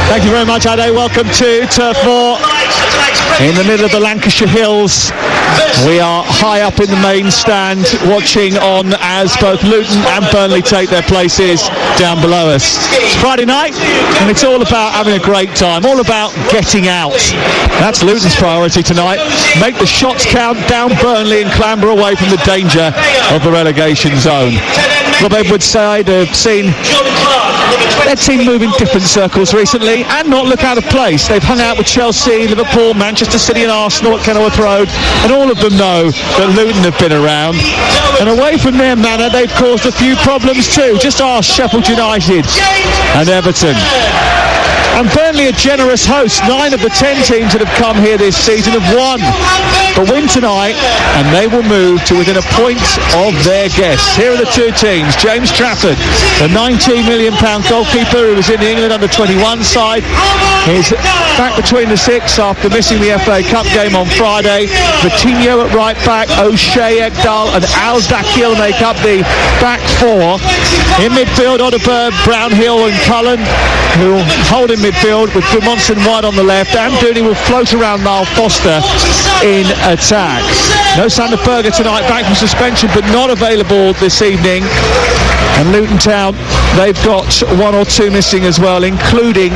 Thank you very much, Ade. Welcome to Turf Moor. In the middle of the Lancashire Hills, we are high up in the main stand, watching on as both Luton and Burnley take their places down below us. It's Friday night, and it's all about having a great time, all about getting out. That's Luton's priority tonight. Make the shots count down Burnley and clamber away from the danger of the relegation zone. Rob Edwards' side have seen their team move in different circles recently and not look out of place. They've hung out with Chelsea, Liverpool, Manchester City and Arsenal at Kenilworth Road, and all of them know that Luton have been around. And away from their manor, they've caused a few problems too. Just ask Sheffield United and Everton. And Burnley are generous hosts. 9 of the 10 teams that have come here this season have won. But win tonight, and they will move to within a point of their guests. Here are the two teams. James Trafford, the £19 million goalkeeper who was in the England under-21 side, is back between the six after missing the FA Cup game on Friday. Coutinho at right back, O'Shea, Ekdal and Al-Dakhil make up the back four. In midfield, Odeberg, Brownhill and Cullen, who hold in midfield with Gudmundsson wide on the left. Amdouni will float around Niall Foster in attack. No Sander Berger tonight, back from suspension but not available this evening. And Luton Town, they've got one or two missing as well, including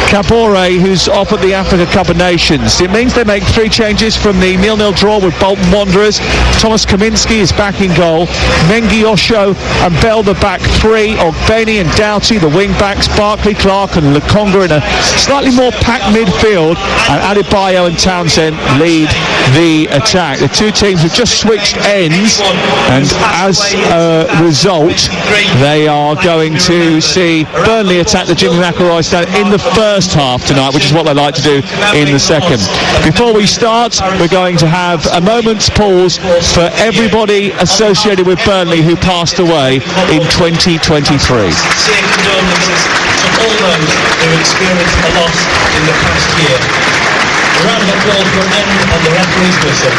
Kabore, who's off at the Africa Cup of Nations. It means they make 3 changes from the 0-0 draw with Bolton Wanderers. Thomas Kaminski is back in goal. Mengi, Osho and Bell the back 3. Ogbeni and Doughty the wing backs. Barkley, Clark and Lukonga in a slightly more packed midfield. And Adebayo and Townsend lead the attack. The two teams have just switched ends, and as a result they are going to see Burnley attack the Jimmy McIlroy stand in the first half tonight, which is what they like to do in the second. Before we start, we're going to have a moment's pause for everybody associated with Burnley who passed away in 2023. All those who experienced a loss in the past year. A round of applause will end on the referee's whistle.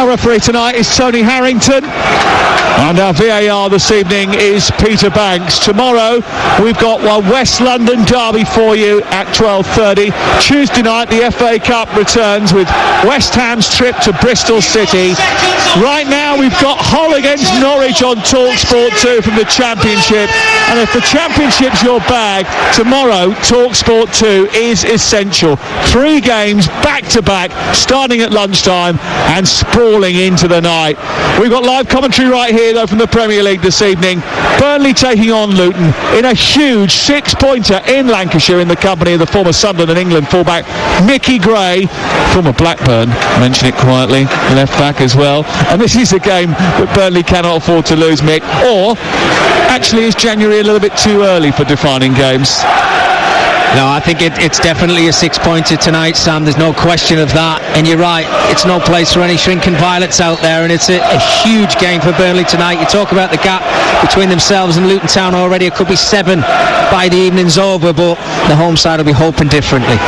Referee tonight is Tony Harrington, and our VAR this evening is Peter Banks. Tomorrow we've got one West London derby for you at 12:30. Tuesday night the FA Cup returns with West Ham's trip to Bristol City. Right now we've got Hull against Norwich on TalkSport 2 from the Championship, and if the Championship's your bag, tomorrow TalkSport 2 is essential. 3 games back to back starting at lunchtime and sprawling into the night. We've got live commentary right here though from the Premier League this evening. Burnley taking on Luton in a huge 6-pointer in Lancashire in the company of the former Sunderland and England fullback Mickey Gray, former Blackburn, mention it quietly, left back as well. And this is a game that Burnley cannot afford to lose, Mick. Or actually is January a little bit too early for defining games? No, I think it's definitely a 6-pointer tonight, Sam. There's no question of that. And you're right, it's no place for any shrinking violets out there, and it's a huge game for Burnley tonight. You talk about the gap between themselves and Luton Town already. It could be 7 by the evening's over, but the home side will be hoping differently.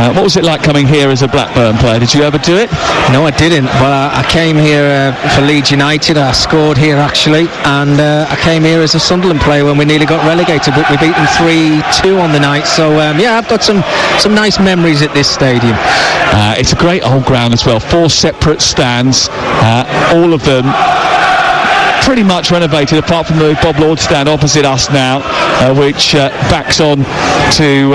What was it like coming here as a Blackburn player? Did you ever do it? No, I didn't. Well, I came here for Leeds United. I scored here actually, and I came here as a Sunderland player when we nearly got relegated, but we beat them 3-2 on the night. So yeah, I've got some nice memories at this stadium. It's a great old ground as well. 4 separate stands, all of them pretty much renovated, apart from the Bob Lord stand opposite us now, which backs on to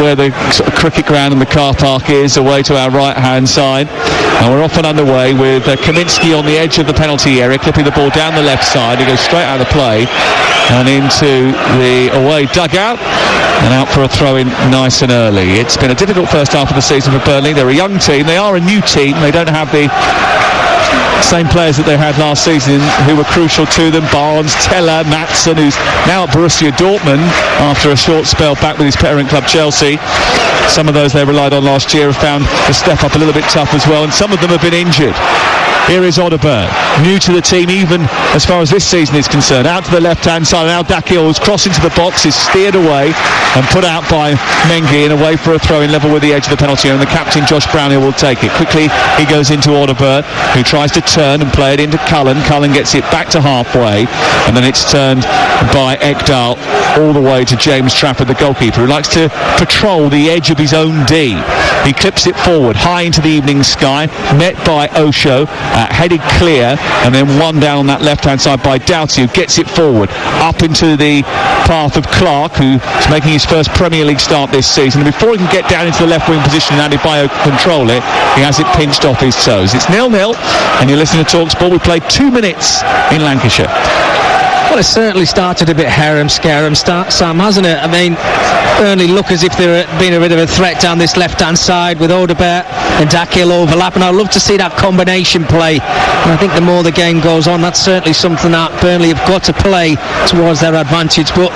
where the sort of cricket ground and the car park is, away to our right-hand side. And we're off and underway with Kaminsky on the edge of the penalty area, clipping the ball down the left side. He goes straight out of the play and into the away dugout and out for a throw-in nice and early. It's been a difficult first half of the season for Burnley. They're a young team. They are a new team. They don't have the same players that they had last season who were crucial to them. Barnes, Teller, Maatsen, who's now at Borussia Dortmund after a short spell back with his parent club Chelsea. Some of those they relied on last year have found the step up a little bit tough as well, and some of them have been injured. Here is Odegaard, new to the team even as far as this season is concerned. Out to the left-hand side, now Dakil is crossing to the box, is steered away and put out by Mengi and away for a throw-in level with the edge of the penalty area, and the captain Josh Brownhill will take it. Quickly he goes into Odegaard, who tries to turn and play it into Cullen. Cullen gets it back to halfway, and then it's turned by Ekdal all the way to James Trafford, the goalkeeper, who likes to patrol the edge of his own D. He clips it forward, high into the evening sky, met by Osho, headed clear, and then one down on that left-hand side by Doughty, who gets it forward, up into the path of Clark, who's making his first Premier League start this season. And before he can get down into the left-wing position and Adebayo can control it, he has it pinched off his toes. It's 0-0, and you're listening to TalkSport. We played 2 minutes in Lancashire. Well, it certainly started a bit harem-scarum, Sam, hasn't it? I mean, Burnley look as if they're being a bit of a threat down this left-hand side with Odegaard and Dakil overlapping. I'd love to see that combination play. And I think the more the game goes on, that's certainly something that Burnley have got to play towards their advantage. But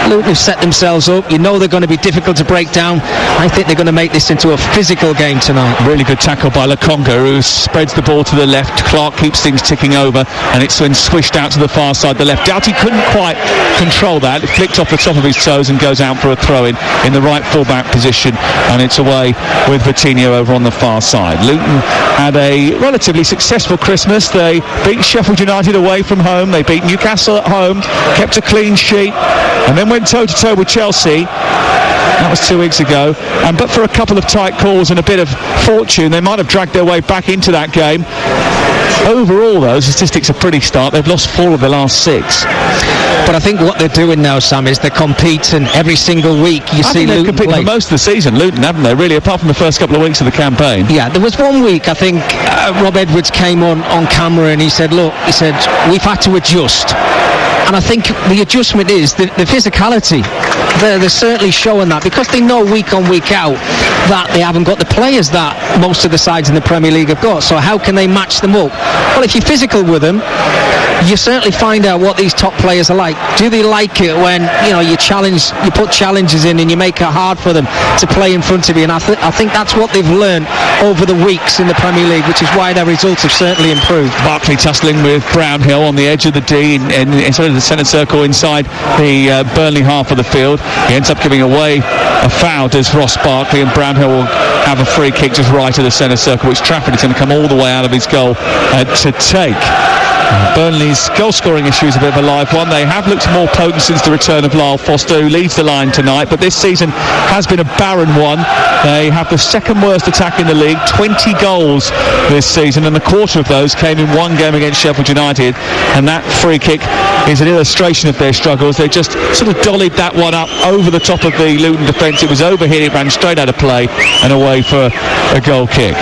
Luton have set themselves up. You know they're going to be difficult to break down. I think they're going to make this into a physical game tonight. Really good tackle by Lokonga, who spreads the ball to the left. Clark keeps things ticking over, and it's then swished out to the far side, the left. Doughty couldn't quite control that. It flicked off the top of his toes and goes out for a throw-in in the right full-back position, and it's away with Vitinho over on the far side. Luton had a relatively successful Christmas. They beat Sheffield United away from home. They beat Newcastle at home, kept a clean sheet, and then went toe-to-toe with Chelsea. That was 2 weeks ago, and but for a couple of tight calls and a bit of fortune, they might have dragged their way back into that game. Overall, though, statistics are pretty stark. They've lost 4 of the last 6. But I think what they're doing now, Sam, is they're competing every single week. You see Luton competing play for most of the season, Luton, haven't they, really, apart from the first couple of weeks of the campaign? Yeah, there was 1 week, I think, Rob Edwards came on camera and he said, look, we've had to adjust. And I think the adjustment is the physicality. They're certainly showing that, because they know week on, week out that they haven't got the players that most of the sides in the Premier League have got. So how can they match them up? Well, if you're physical with them, you certainly find out what these top players are like. Do they like it when you put challenges in and you make it hard for them to play in front of you? And I think that's what they've learned over the weeks in the Premier League, which is why their results have certainly improved. Barkley tussling with Brownhill on the edge of the D inside of the centre circle inside the Burnley half of the field. He ends up giving away a foul, does Ross Barkley, and Brownhill will have a free kick just right of the centre circle, which Trafford is going to come all the way out of his goal to take. Burnley's goal-scoring issue is a bit of a live one. They have looked more potent since the return of Lyle Foster, who leads the line tonight, but this season has been a barren one. They have the second worst attack in the league, 20 goals this season, and a quarter of those came in one game against Sheffield United, and that free kick is an illustration of their struggles. They just sort of dollied that one up over the top of the Luton defence. It was overhit, it ran straight out of play and away for a goal kick.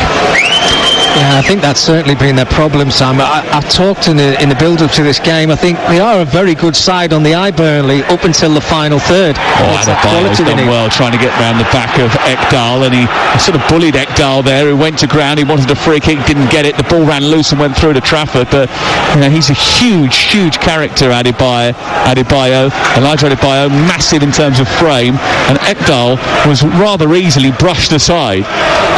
Yeah, I think that's certainly been their problem, Sam. I've talked in the build-up to this game. I think they are a very good side on the eye, Burnley, up until the final third. Adebayo's done well trying to get round the back of Ekdal, and he sort of bullied Ekdal there, who went to ground. He wanted a free kick, didn't get it. The ball ran loose and went through to Trafford, but he's a huge character, Adebayo. Elijah Adebayo, massive in terms of frame, and Ekdal was rather easily brushed aside.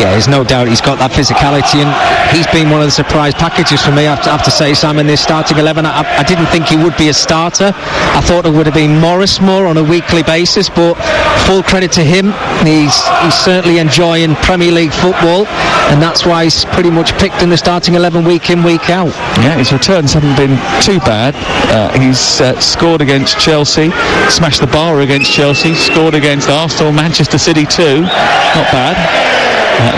Yeah, there's no doubt he's got that physicality, and he's been one of the surprise packages for me, I have to say, Sam, in this starting 11. I didn't think he would be a starter. I thought it would have been Morris more on a weekly basis, but full credit to him. He's certainly enjoying Premier League football, and that's why he's pretty much picked in the starting 11 week in, week out. Yeah, his returns haven't been too bad. He's scored against Chelsea, smashed the bar against Chelsea, scored against Arsenal, Manchester City too. Not bad.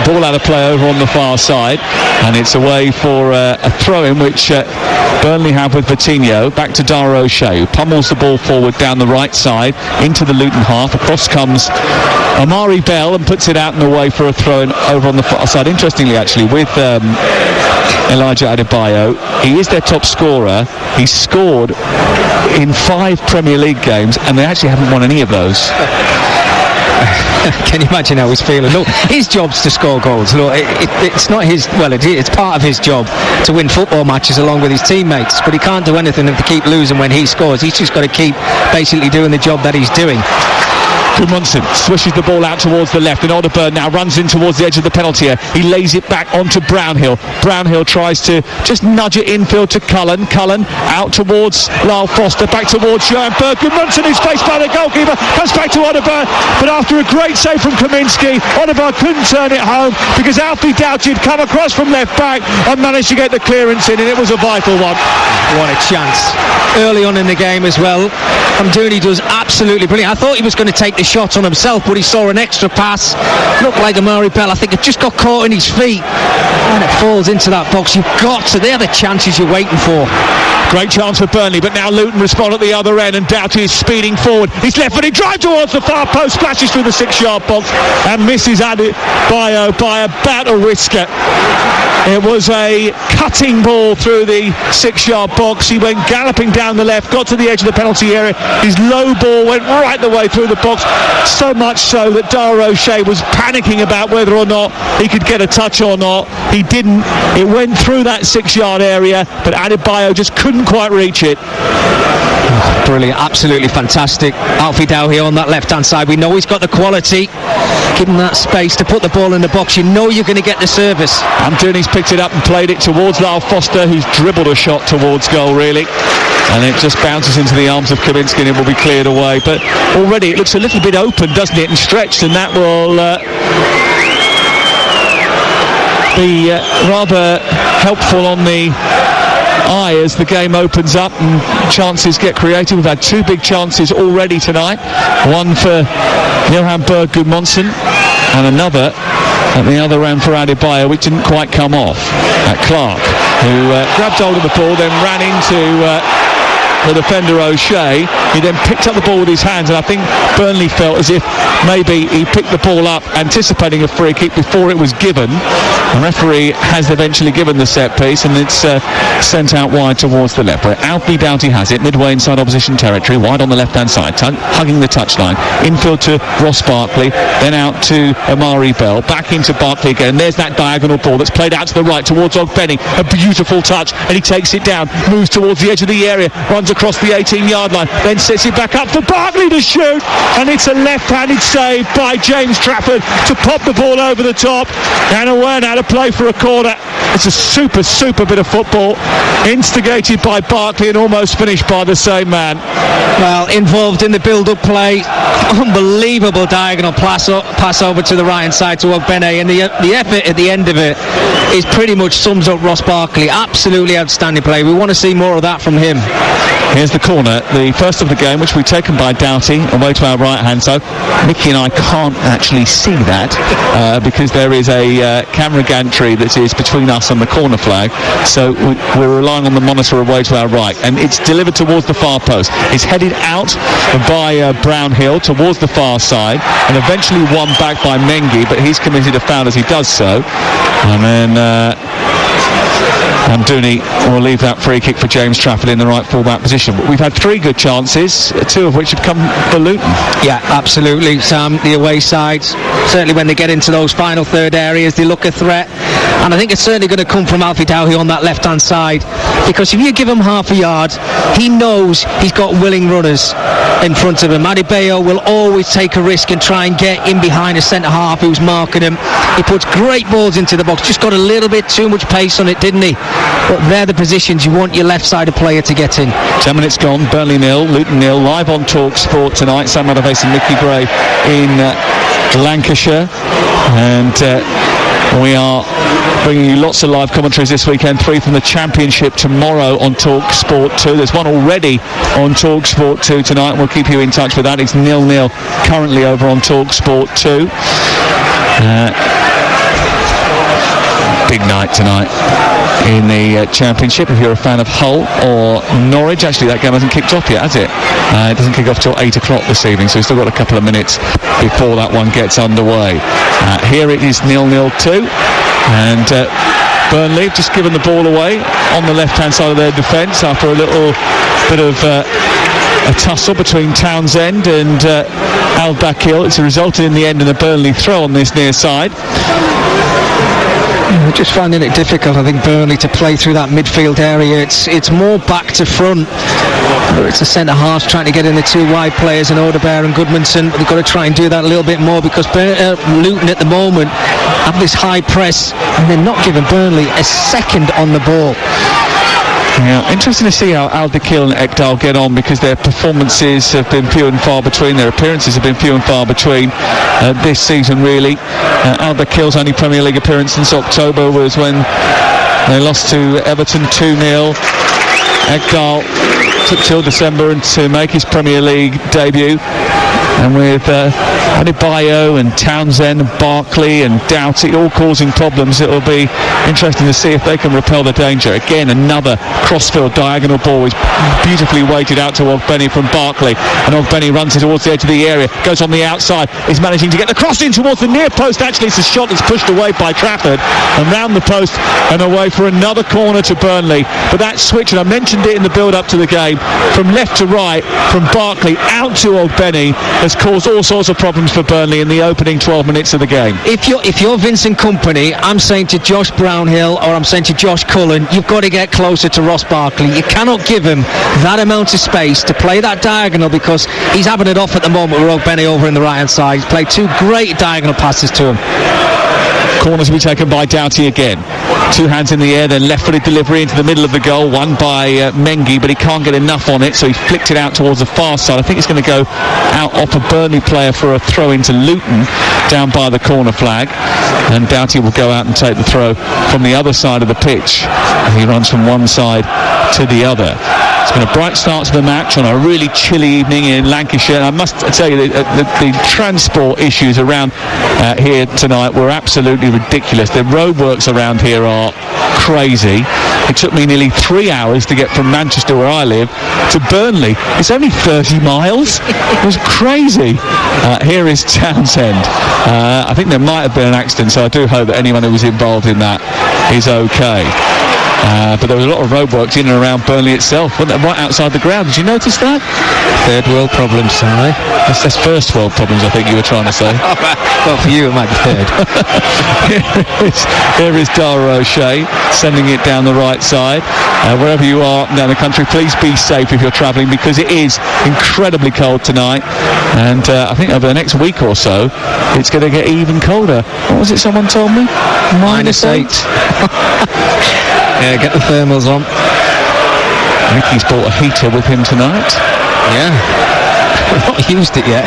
Ball out of play over on the far side, and it's away for a throw-in which Burnley have with Vitinho. Back to Dara O'Shea, who pummels the ball forward down the right side into the Luton half. Across comes Amari Bell and puts it out and away for a throw-in over on the far side. Interestingly, actually, with Elijah Adebayo, he is their top scorer. He's scored in 5 Premier League games, and they actually haven't won any of those. Can you imagine how he's feeling? Look, his job's to score goals. Look, it's not his. Well, it's part of his job to win football matches along with his teammates. But he can't do anything if they keep losing when he scores. He's just got to keep basically doing the job that he's doing. Gudmundsson swishes the ball out towards the left, and Odeberg now runs in towards the edge of the penalty area. He lays it back onto Brownhill. Brownhill tries to just nudge it infield to Cullen. Cullen out towards Lyle Foster, back towards Johan Berg. Gudmundsson is faced by the goalkeeper, comes back to Odeberg, but after a great save from Kaminski, Odeberg couldn't turn it home because Alfie Doughty had come across from left back and managed to get the clearance in, and it was a vital one. What a chance early on in the game as well. Amdouni does absolutely brilliant. I thought he was going to take the shot on himself, but he saw an extra pass. Looked like Amari Bell, I think it just got caught in his feet, and it falls into that box. You've got to, they're the chances you're waiting for. Great chance for Burnley, but now Luton respond at the other end, and Doughty is speeding forward. He's left-footed, drive towards the far post, splashes through the 6-yard box and misses Adebayo by about a whisker. It was a cutting ball through the 6-yard box. He went galloping down the left, got to the edge of the penalty area. His low ball went right the way through the box, so much so that Dara O'Shea was panicking about whether or not he could get a touch or not. He didn't. It went through that 6-yard area, but Adebayo just couldn't quite reach it. Brilliant, absolutely fantastic. Alfie Doughty on that left-hand side. We know he's got the quality. Give him that space to put the ball in the box. You know you're going to get the service. Amdouni's picked it up and played it towards Lyle Foster, who's dribbled a shot towards goal, really. And it just bounces into the arms of Kaminski and it will be cleared away. But already it looks a little bit open, doesn't it, and stretched, and that will be rather helpful on the eye as the game opens up and chances get created. We've had 2 big chances already tonight. One for Johan Berg Gudmundsson and another at the other end for Adebayo, which didn't quite come off at Clark, who grabbed hold of the ball, then ran into the defender O'Shea. He then picked up the ball with his hands, and I think Burnley felt as if maybe he picked the ball up anticipating a free kick before it was given. The referee has eventually given the set piece, and it's sent out wide towards the left, where Alfie Doughty has it, midway inside opposition territory, wide on the left-hand side, hugging the touchline. Infield to Ross Barkley, then out to Amari Bell, back into Barkley again. There's that diagonal ball that's played out to the right towards Ogbenny. A beautiful touch, and he takes it down, moves towards the edge of the area, runs across the 18-yard line, then sets it back up for Barkley to shoot, and it's a left-handed save by James Trafford to pop the ball over the top, and away and out of play for a corner. It's a super bit of football, instigated by Barkley and almost finished by the same man. Well, involved in the build-up play, unbelievable diagonal pass over to the right-hand side to Ogbenny, and the effort at the end of it is pretty much sums up Ross Barkley. Absolutely outstanding play. We want to see more of that from him. Here's the corner, the first of the game, which we've taken by Doughty, away to our right-hand side. Mickey and I can't actually see that because there is a camera gantry that is between us and the corner flag, so we're relying on the monitor away to our right, and it's delivered towards the far post. It's headed out by Brownhill towards the far side, and eventually won back by Mengi, but he's committed a foul as he does so, and then Amdouni will leave that free kick for James Trafford in the right full-back position. But we've had 3 good chances, 2 of which have come for Luton. Yeah, absolutely, Sam. The away sides, certainly when they get into those final third areas, they look a threat. And I think it's certainly going to come from Alfie Doughty on that left-hand side, because if you give him half a yard, he knows he's got willing runners in front of him. Adebayo will always take a risk and try and get in behind a centre-half who's marking him. He puts great balls into the box, just got a little bit too much pace on it, didn't he? But they're the positions you want your left-sided player to get in. 10 minutes gone, Burnley 0, Luton 0, live on Talk Sport tonight. Sam Addervase and Mickey Gray in Lancashire, and we are bringing you lots of live commentaries this weekend. 3 from the Championship tomorrow on Talk Sport 2. There's one already on Talk Sport 2 tonight, and we'll keep you in touch with that. It's 0-0 currently over on Talk Sport 2. big night tonight in the Championship. If you're a fan of Hull or Norwich, actually that game hasn't kicked off yet, has it? It doesn't kick off till 8 o'clock this evening, so we've still got a couple of minutes before that one gets underway. Here it is 0-0-2, and Burnley have just given the ball away on the left-hand side of their defence after a little bit of a tussle between Townsend and Al-Dakil. It's resulted in the end in a Burnley throw on this near side. We're just finding it difficult, I think, Burnley to play through that midfield area. It's more back to front. It's the centre halves trying to get in the two wide players, and Odegaard and Goodmanson. But they've got to try and do that a little bit more, because Luton at the moment have this high press, and they're not giving Burnley a second on the ball. Yeah, interesting to see how Al-Dakil and Ekdal get on, because their performances have been few and far between. Their appearances have been few and far between this season, really. Al-Dakil's only Premier League appearance since October was when they lost to Everton 2-0. Ekdal took till December to make his Premier League debut. And with Adebayo and Townsend and Barkley and Doughty all causing problems, it will be interesting to see if they can repel the danger. Again, another crossfield diagonal ball is beautifully weighted out to Ogbeni from Barkley, and Ogbeni runs it towards the edge of the area, goes on the outside, is managing to get the cross in towards the near post. Actually, it's a shot that's pushed away by Trafford and round the post and away for another corner to Burnley. But that switch, and I mentioned it in the build-up to the game, from left to right, from Barkley out to Ogbeni, has caused all sorts of problems for Burnley in the opening 12 minutes of the game. If you're Vincent Kompany, I'm saying to Josh Brownhill, or I'm saying to Josh Cullen, you've got to get closer to Ross Barkley. You cannot give him that amount of space to play that diagonal, because he's having it off at the moment with Ogbeni over in the right hand side. He's played two great diagonal passes to him. Corners will be taken by Doughty again. Two hands in the air, then left-footed delivery into the middle of the goal, won by Mengi, but he can't get enough on it, so he flicked it out towards the far side. I think it's going to go out off a Burnley player for a throw into Luton down by the corner flag, and Doughty will go out and take the throw from the other side of the pitch, and he runs from one side to the other. It's been a bright start to the match on a really chilly evening in Lancashire. And I must tell you, the transport issues around here tonight were absolutely ridiculous. The roadworks around here are crazy. It took me nearly 3 hours to get from Manchester, where I live, to Burnley. It's only 30 miles. It was crazy. Here is Townsend. I think there might have been an accident, so I do hope that anyone who was involved in that is okay. But there was a lot of roadworks in and around Burnley itself, wasn't there? Right outside the ground. Did you notice that? Third world problems, sorry. That's first world problems, I think you were trying to say. Well, for you it might be third. Here is Dara O'Shea sending it down the right side. Wherever you are down the country, please be safe if you're travelling, because it is incredibly cold tonight, and I think over the next week or so it's going to get even colder. What was it someone told me? -8. Yeah, get the thermals on. Mickey's bought a heater with him tonight. Yeah. I've not used it yet.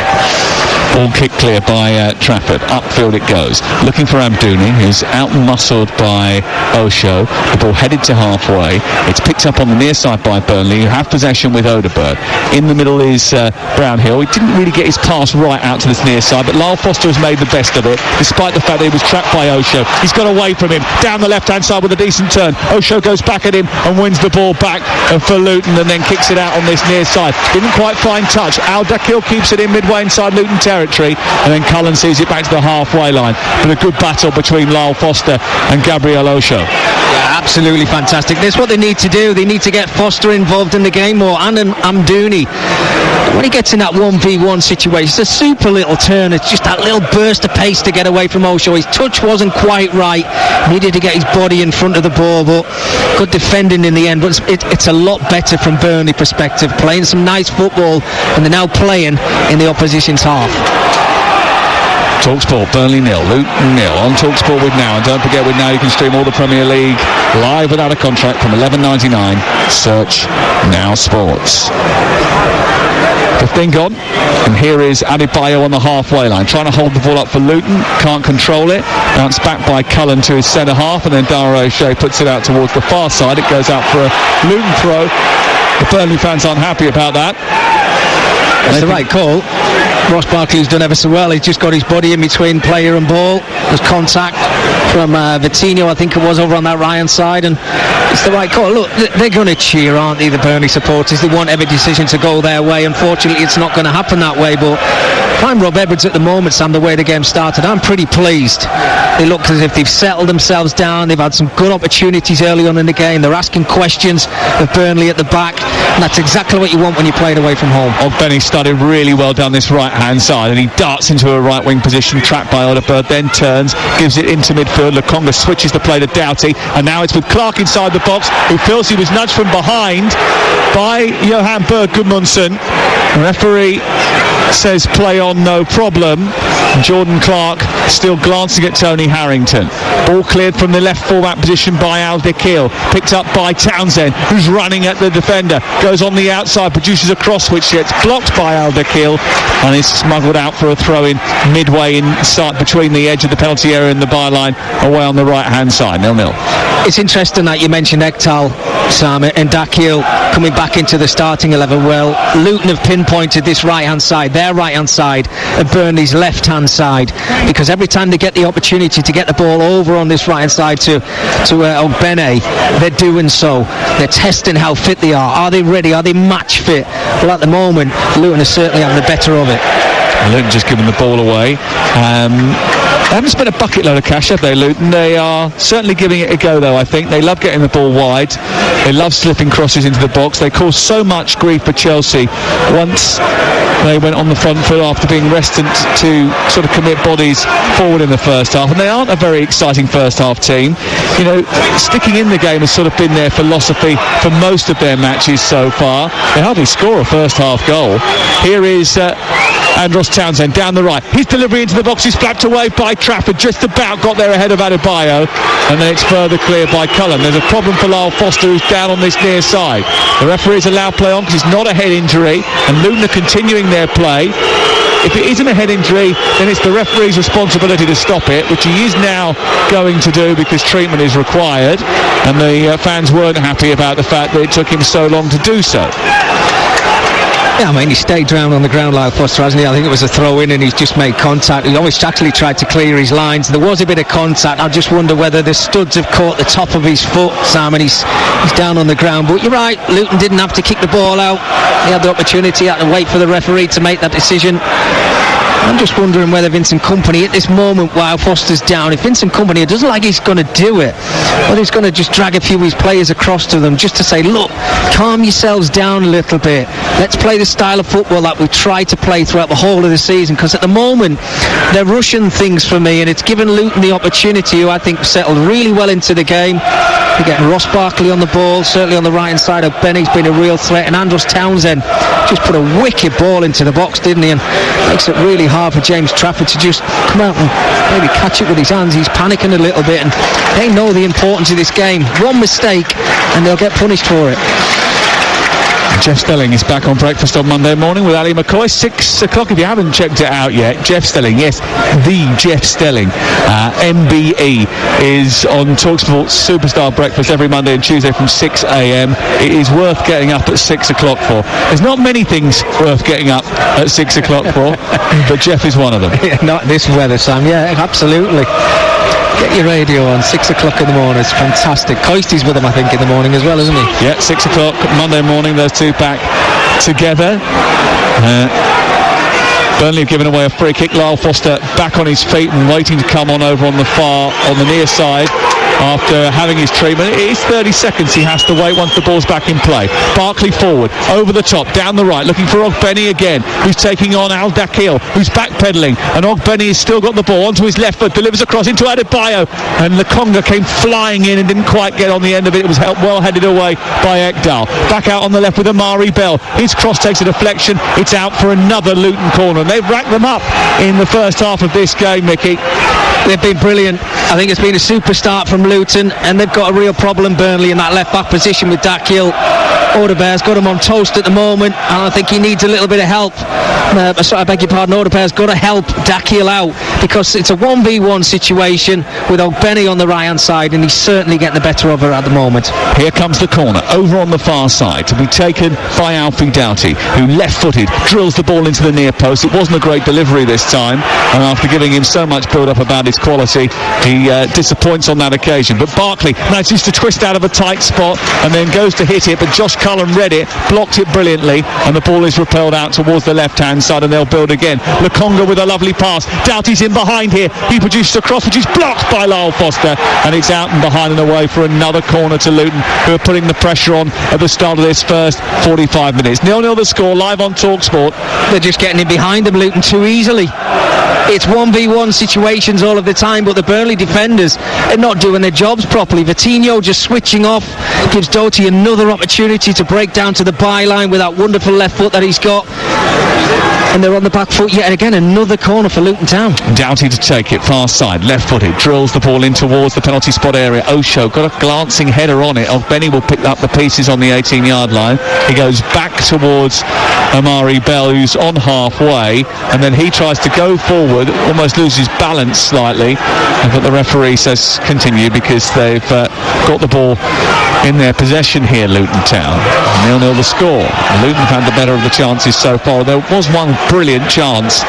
Ball kicked clear by Trafford. Upfield it goes. Looking for Amdouni, who's out-muscled by Osho. The ball headed to halfway. It's picked up on the near side by Burnley, who have possession with Odegaard. In the middle is Brownhill. He didn't really get his pass right out to this near side, but Lyle Foster has made the best of it, despite the fact that he was trapped by Osho. He's got away from him. Down the left-hand side with a decent turn. Osho goes back at him and wins the ball back for Luton, and then kicks it out on this near side. Didn't quite find touch. Al-Dakil keeps it in midway inside Luton territory, and then Cullen sees it back to the halfway line. But a good battle between Lyle Foster and Gabriel Osho. Yeah, absolutely fantastic. That's what they need to do. They need to get Foster involved in the game more, and Amdouni. When he gets in that 1v1 situation, it's a super little turn. It's just that little burst of pace to get away from Osho. His touch wasn't quite right. Needed to get his body in front of the ball, but good defending in the end. But it's a lot better from Burnley perspective. Playing some nice football, and they're now playing in the opposition's half. TalkSport, Burnley 0, Luton 0 on TalkSport with Now. And don't forget, with Now you can stream all the Premier League live without a contract from $11.99. Search Now Sports. 15 gone, and here is Adebayo on the halfway line, trying to hold the ball up for Luton, can't control it. Bounced back by Cullen to his centre half, and then Dara O'Shea puts it out towards the far side. It goes out for a Luton throw. The Burnley fans aren't happy about that. That's the right call. Ross Barkley's done ever so well. He's just got his body in between player and ball. There's contact from Vitinho, I think it was, over on that right-hand side, and it's the right call. Look, they're going to cheer, aren't they, the Burnley supporters? They want every decision to go their way. Unfortunately, it's not going to happen that way, but if I'm Rob Edwards at the moment, Sam, the way the game started, I'm pretty pleased. They look as if they've settled themselves down. They've had some good opportunities early on in the game. They're asking questions of Burnley at the back, and that's exactly what you want when you're playing away from home. Benny started really well down this right-hand side, and he darts into a right-wing position, trapped by Odegaard, then turns, gives it into midfield. Lokonga switches the play to Doughty, and now it's with Clark inside the box, who feels he was nudged from behind by Johan Berg Gudmundsson. The referee says play on, no problem. Jordan Clark still glancing at Tony Harrington. Ball cleared from the left fullback position by Al-Dakil, picked up by Townsend, who's running at the defender, goes on the outside, produces a cross which gets blocked by Al-Dakil and is smuggled out for a throw-in midway inside between the edge of the penalty area and the byline, away on the right-hand side. 0-0. It's interesting that you mentioned Ektal, Sam, and Dakil coming back into the starting 11. Well, Luton have pinpointed this right-hand side, their right-hand side, and Burnley's left-hand side, because every time they get the opportunity to get the ball over on this right-hand side to Ogbene, they're doing so. They're testing how fit they are. Are they ready? Are they match fit? Well, at the moment, Luton are certainly having the better of it. Luton just giving the ball away. They haven't spent a bucket load of cash, have they, Luton? They are certainly giving it a go, though, I think. They love getting the ball wide. They love slipping crosses into the box. They caused so much grief for Chelsea once they went on the front foot after being reticent to sort of commit bodies forward in the first half. And they aren't a very exciting first half team. You know, sticking in the game has sort of been their philosophy for most of their matches so far. They hardly score a first half goal. Here is Andros Townsend down the right. His delivery into the box is flapped away by Trafford. Just about got there ahead of Adebayo. And then it's further cleared by Cullen. There's a problem for Lyle Foster, who's down on this near side. The referees allow play on because it's not a head injury. And Luton are continuing their play. If it isn't a head injury, then it's the referee's responsibility to stop it, which he is now going to do because treatment is required. And the fans weren't happy about the fact that it took him so long to do so. Yeah, I mean, he stayed down on the ground, Lyle Foster, hasn't he? I think it was a throw-in and he's just made contact. He always actually tried to clear his lines. There was a bit of contact. I just wonder whether the studs have caught the top of his foot, Sam, and he's down on the ground. But you're right, Luton didn't have to kick the ball out. He had the opportunity, had to wait for the referee to make that decision. I'm just wondering whether Vincent Kompany at this moment while Foster's down, if Vincent Kompany doesn't like he's going to do it, whether he's going to just drag a few of his players across to them just to say, look, calm yourselves down a little bit. Let's play the style of football that we've tried to play throughout the whole of the season, because at the moment they're rushing things for me, and it's given Luton the opportunity, who I think settled really well into the game. They're getting Ross Barkley on the ball, certainly on the right-hand side of Benny's been a real threat, and Andros Townsend just put a wicked ball into the box, didn't he? And makes it really hard for James Trafford to just come out and maybe catch it with his hands. He's panicking a little bit, and they know the importance of this game. One mistake and they'll get punished for it. Jeff Stelling is back on Breakfast on Monday morning with Ali McCoy, 6 o'clock. If you haven't checked it out yet, Jeff Stelling, yes, the Jeff Stelling, MBE, is on TalkSport Superstar Breakfast every Monday and Tuesday from 6 a.m. It is worth getting up at 6 o'clock for. There's not many things worth getting up at 6 o'clock for, but Jeff is one of them. Not this weather, Sam. Yeah, absolutely. Get your radio on, 6 o'clock in the morning. It's fantastic. Coisty's with him, I think, in the morning as well, isn't he? Yeah, 6 o'clock Monday morning, those two back together. Burnley have given away a free kick. Lyle Foster back on his feet and waiting to come on over on the near side after having his treatment. It is 30 seconds he has to wait once the ball's back in play. Barkley forward, over the top, down the right, looking for Ogbene again, who's taking on Al-Dakil, who's backpedaling, and Ogbene has still got the ball onto his left foot, delivers across into Adebayo, and Lokonga came flying in and didn't quite get on the end of it. It was well headed away by Ekdal. Back out on the left with Amari Bell. His cross takes a deflection. It's out for another Luton corner. And they've racked them up in the first half of this game, Mickey. They've been brilliant. I think it's been a super start from Luton, and they've got a real problem, Burnley, in that left back position with Dakil. Odebear's got him on toast at the moment, and I think he needs a little bit of help. I beg your pardon, Odebear's got to help Dakiel out, because it's a 1v1 situation with Ogbeni on the right hand side, and he's certainly getting the better of her at the moment. Here comes the corner, over on the far side, to be taken by Alfie Doughty, who left-footed drills the ball into the near post. It wasn't a great delivery this time, and after giving him so much build-up about his quality, he disappoints on that occasion. But Barkley manages to twist out of a tight spot and then goes to hit it, but Josh Cullen read it, blocked it brilliantly, and the ball is repelled out towards the left-hand side, and they'll build again. Lukonga with a lovely pass. Doughty's in behind here. He produces a cross, which is blocked by Lyle Foster, and it's out and behind and away for another corner to Luton, who are putting the pressure on at the start of this first 45 minutes. 0-0 the score, live on TalkSport. They're just getting in behind them, Luton, too easily. It's 1v1 situations all of the time, but the Burnley defenders are not doing their jobs properly. Vitinho just switching off, gives Doughty another opportunity to break down to the byline with that wonderful left foot that he's got. And they're on the back foot yet again. Another corner for Luton Town. Doughty to take it, far side, left-footed, drills the ball in towards the penalty spot area. Osho got a glancing header on it. Benny will pick up the pieces on the 18-yard line. He goes back towards Amari Bell, who's on halfway, and then he tries to go forward, almost loses balance slightly, but the referee says continue, because they've got the ball in their possession here, Luton Town. 0-0 the score. Luton have had the better of the chances so far. There was one brilliant chance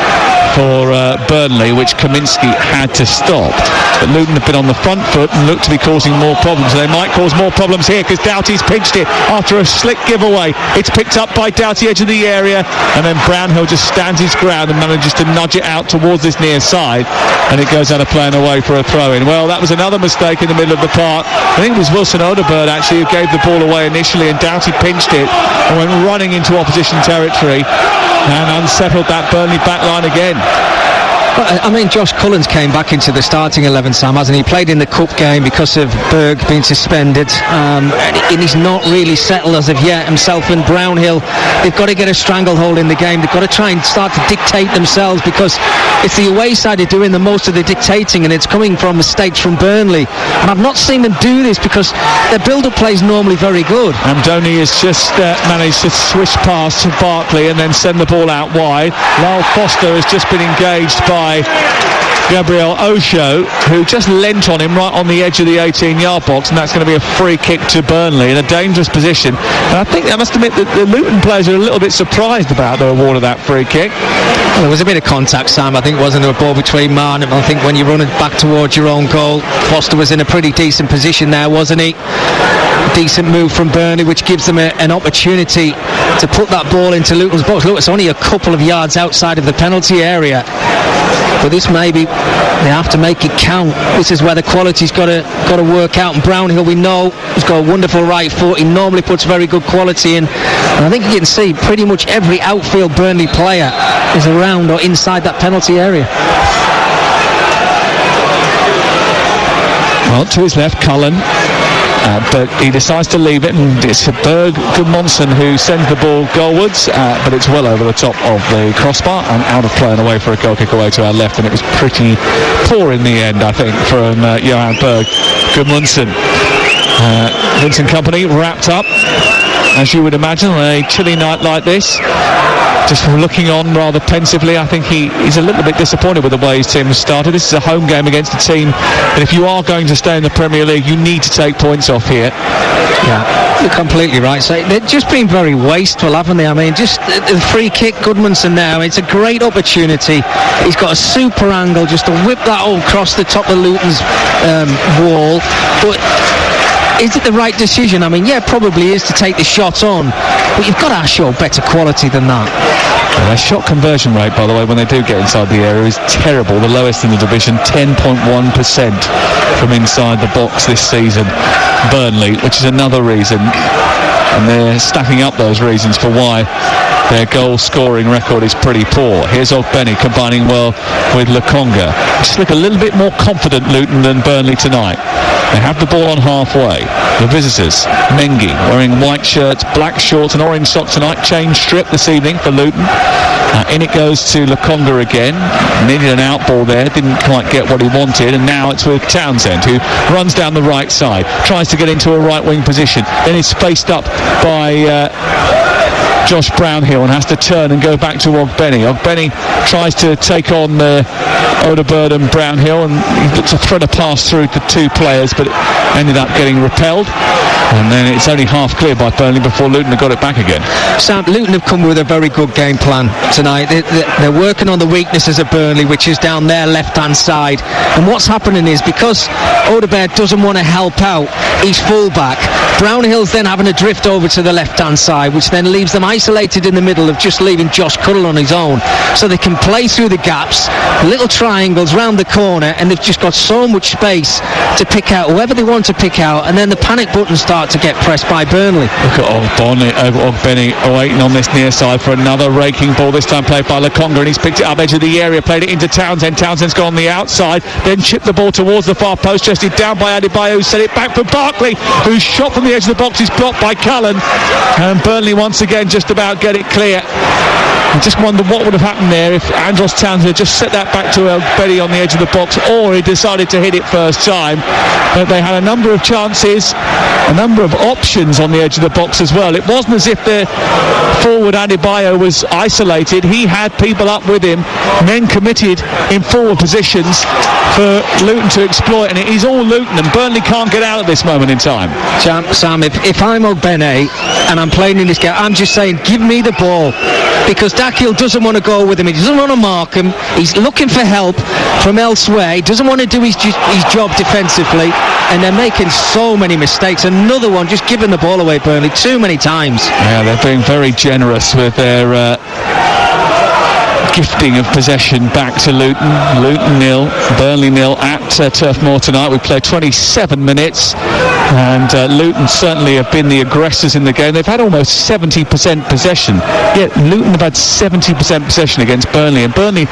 for Burnley, which Kaminsky had to stop, but Luton have been on the front foot and look to be causing more problems. They might cause more problems here, because Doughty's pinched it after a slick giveaway. It's picked up by Doughty, edge of the area, and then Brownhill just stands his ground and manages to nudge it out towards this near side, and it goes out of play and away for a throw-in. Well, that was another mistake in the middle of the park. I think it was Wilson Odeberg actually who gave the ball away initially, and Doughty pinched it and went running into opposition territory and unsettled that Burnley back line again. I mean, Josh Cullen's came back into the starting 11, Sam, hasn't he? He played in the cup game because of Berg being suspended, and he's not really settled as of yet. Himself and Brownhill, they've got to get a stranglehold in the game. They've got to try and start to dictate themselves, because it's the away side are doing the most of the dictating, and it's coming from mistakes from Burnley. And I've not seen them do this, because their build-up play is normally very good. Amdoni has just managed to swish past Barkley and then send the ball out wide. Lyle Foster has just been engaged by Gabriel Osho, who just leant on him right on the edge of the 18-yard box, and that's going to be a free kick to Burnley in a dangerous position. And I think I must admit that the Luton players are a little bit surprised about the award of that free kick. Well, there was a bit of contact, Sam. I think wasn't there a ball between Man, and I think when you're running back towards your own goal, Foster was in a pretty decent position there, wasn't he? Decent move from Burnley, which gives them an opportunity to put that ball into Luton's box. Look, it's only a couple of yards outside of the penalty area, but this maybe they have to make it count. This is where the quality's got to work out. And Brownhill, we know, he's got a wonderful right foot. He normally puts very good quality in, and I think you can see pretty much every outfield Burnley player is around or inside that penalty area. Well, to his left, Cullen. But he decides to leave it, and it's Berg Gudmundsson who sends the ball goalwards, but it's well over the top of the crossbar and out of play and away for a goal kick away to our left, and it was pretty poor in the end, I think, from Johan Berg Gudmundsson. Vincent Kompany wrapped up, as you would imagine, on a chilly night like this, just looking on rather pensively. I think he's a little bit disappointed with the way his team has started. This is a home game against a team that, if you are going to stay in the Premier League, you need to take points off here. Yeah, you're completely right. So they've just been very wasteful, haven't they? I mean, just the free kick, Gudmundsson now, it's a great opportunity. He's got a super angle just to whip that all across the top of Luton's wall, but is it the right decision? I mean, yeah, probably is to take the shot on, but you've got to show better quality than that. Their shot conversion rate, by the way, when they do get inside the area, is terrible. The lowest in the division, 10.1% from inside the box this season. Burnley, which is another reason, and they're stacking up those reasons for why their goal scoring record is pretty poor. Here's Ogbeni combining well with Lukonga. Just look a little bit more confident, Luton, than Burnley tonight. They have the ball on halfway. The visitors, Mengi, wearing white shirts, black shorts and orange socks tonight. Change strip this evening for Luton. In it goes to Lokonga again. Needed an out ball there, didn't quite get what he wanted, and now it's with Townsend, who runs down the right side, tries to get into a right wing position, then is spaced up by Josh Brownhill and has to turn and go back to Ogbeni. Ogbeni tries to take on Odegaard and Brownhill, and he looks to thread a pass through the two players, but ended up getting repelled. And then it's only half clear by Burnley before Luton have got it back again. Sam, Luton have come with a very good game plan tonight. They're working on the weaknesses of Burnley, which is down their left-hand side. And what's happening is, because Odegaard doesn't want to help out his full-back, Brownhill's then having to drift over to the left-hand side, which then leaves them isolated in the middle of just leaving Josh Cuddle on his own. So they can play through the gaps, little triangles round the corner, and they've just got so much space to pick out whoever they want to pick out, and then the panic buttons start to get pressed by Burnley. Look at Ogbeni waiting on this near side for another raking ball, this time played by Lokonga, and he's picked it up edge of the area, played it into Townsend. Townsend's gone on the outside, then chipped the ball towards the far post, chested down by Adebayo, who set it back for Barkley, who's shot from the edge of the box, is blocked by Cullen, and Burnley once again just about get it clear. I just wonder what would have happened there if Andros Townsend had just set that back to Ogbeni on the edge of the box, or he decided to hit it first time. But they had a number of chances, a number of options on the edge of the box as well. It wasn't as if the forward Adebayo was isolated. He had people up with him, men committed in forward positions for Luton to exploit, and it is all Luton, and Burnley can't get out at this moment in time. Sam, if I'm Ogbeni and I'm playing in this game, I'm just saying, give me the ball, because Dakhil doesn't want to go with him. He doesn't want to mark him. He's looking for help from elsewhere. He doesn't want to do his job defensively, and they're making so many mistakes. Another one, just giving the ball away, Burnley, too many times. Yeah, they're being very generous with their gifting of possession back to Luton. Luton 0, Burnley 0 at Turf Moor tonight. We played 27 minutes, and Luton certainly have been the aggressors in the game. They've had almost 70% possession, yet Luton have had 70% possession against Burnley, and Burnley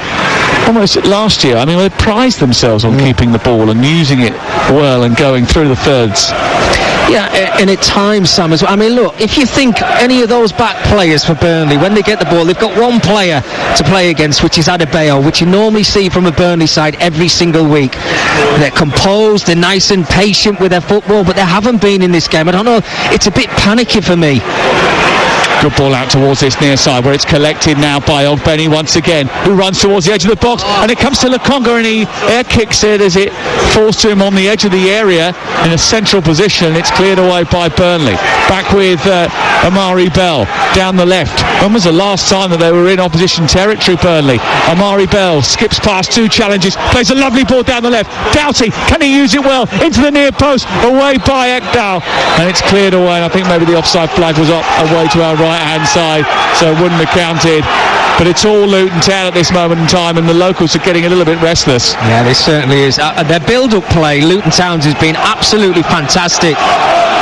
almost last year, they prized themselves on keeping the ball and using it well and going through the thirds. Yeah, and at times, Sam, as well. Look, if you think any of those back players for Burnley, when they get the ball, they've got one player to play against, which is Adebayo, which you normally see from a Burnley side every single week. They're composed, they're nice and patient with their football, but they haven't been in this game. I don't know, it's a bit panicky for me. Good ball out towards this near side, where it's collected now by Ogbeni once again, who runs towards the edge of the box, and it comes to Lokonga, and he air kicks it as it falls to him on the edge of the area in a central position. It's cleared away by Burnley. Back with Amari Bell down the left. When was the last time that they were in opposition territory, Burnley? Amari Bell skips past two challenges, plays a lovely ball down the left. Doughty, can he use it well? Into the near post, away by Ekdal, and it's cleared away, and I think maybe the offside flag was up away to our right hand side, so it wouldn't have counted. But it's all Luton Town at this moment in time, and the locals are getting a little bit restless. Yeah, they certainly is. Their build-up play, Luton Town's, has been absolutely fantastic.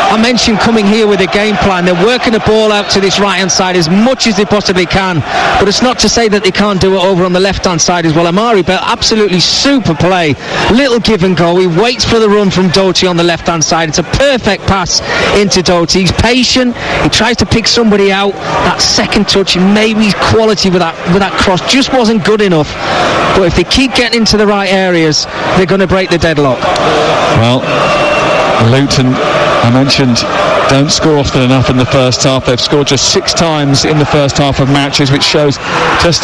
I mentioned coming here with a game plan. They're working the ball out to this right-hand side as much as they possibly can, but it's not to say that they can't do it over on the left-hand side as well. Amari Bell, absolutely super play. Little give and go. He waits for the run from Doughty on the left-hand side. It's a perfect pass into Doughty. He's patient. He tries to pick somebody out. That second touch, maybe his quality with that cross just wasn't good enough. But if they keep getting into the right areas, they're going to break the deadlock. Well, Luton, I mentioned, don't score often enough in the first half. They've scored just 6 times in the first half of matches, which shows just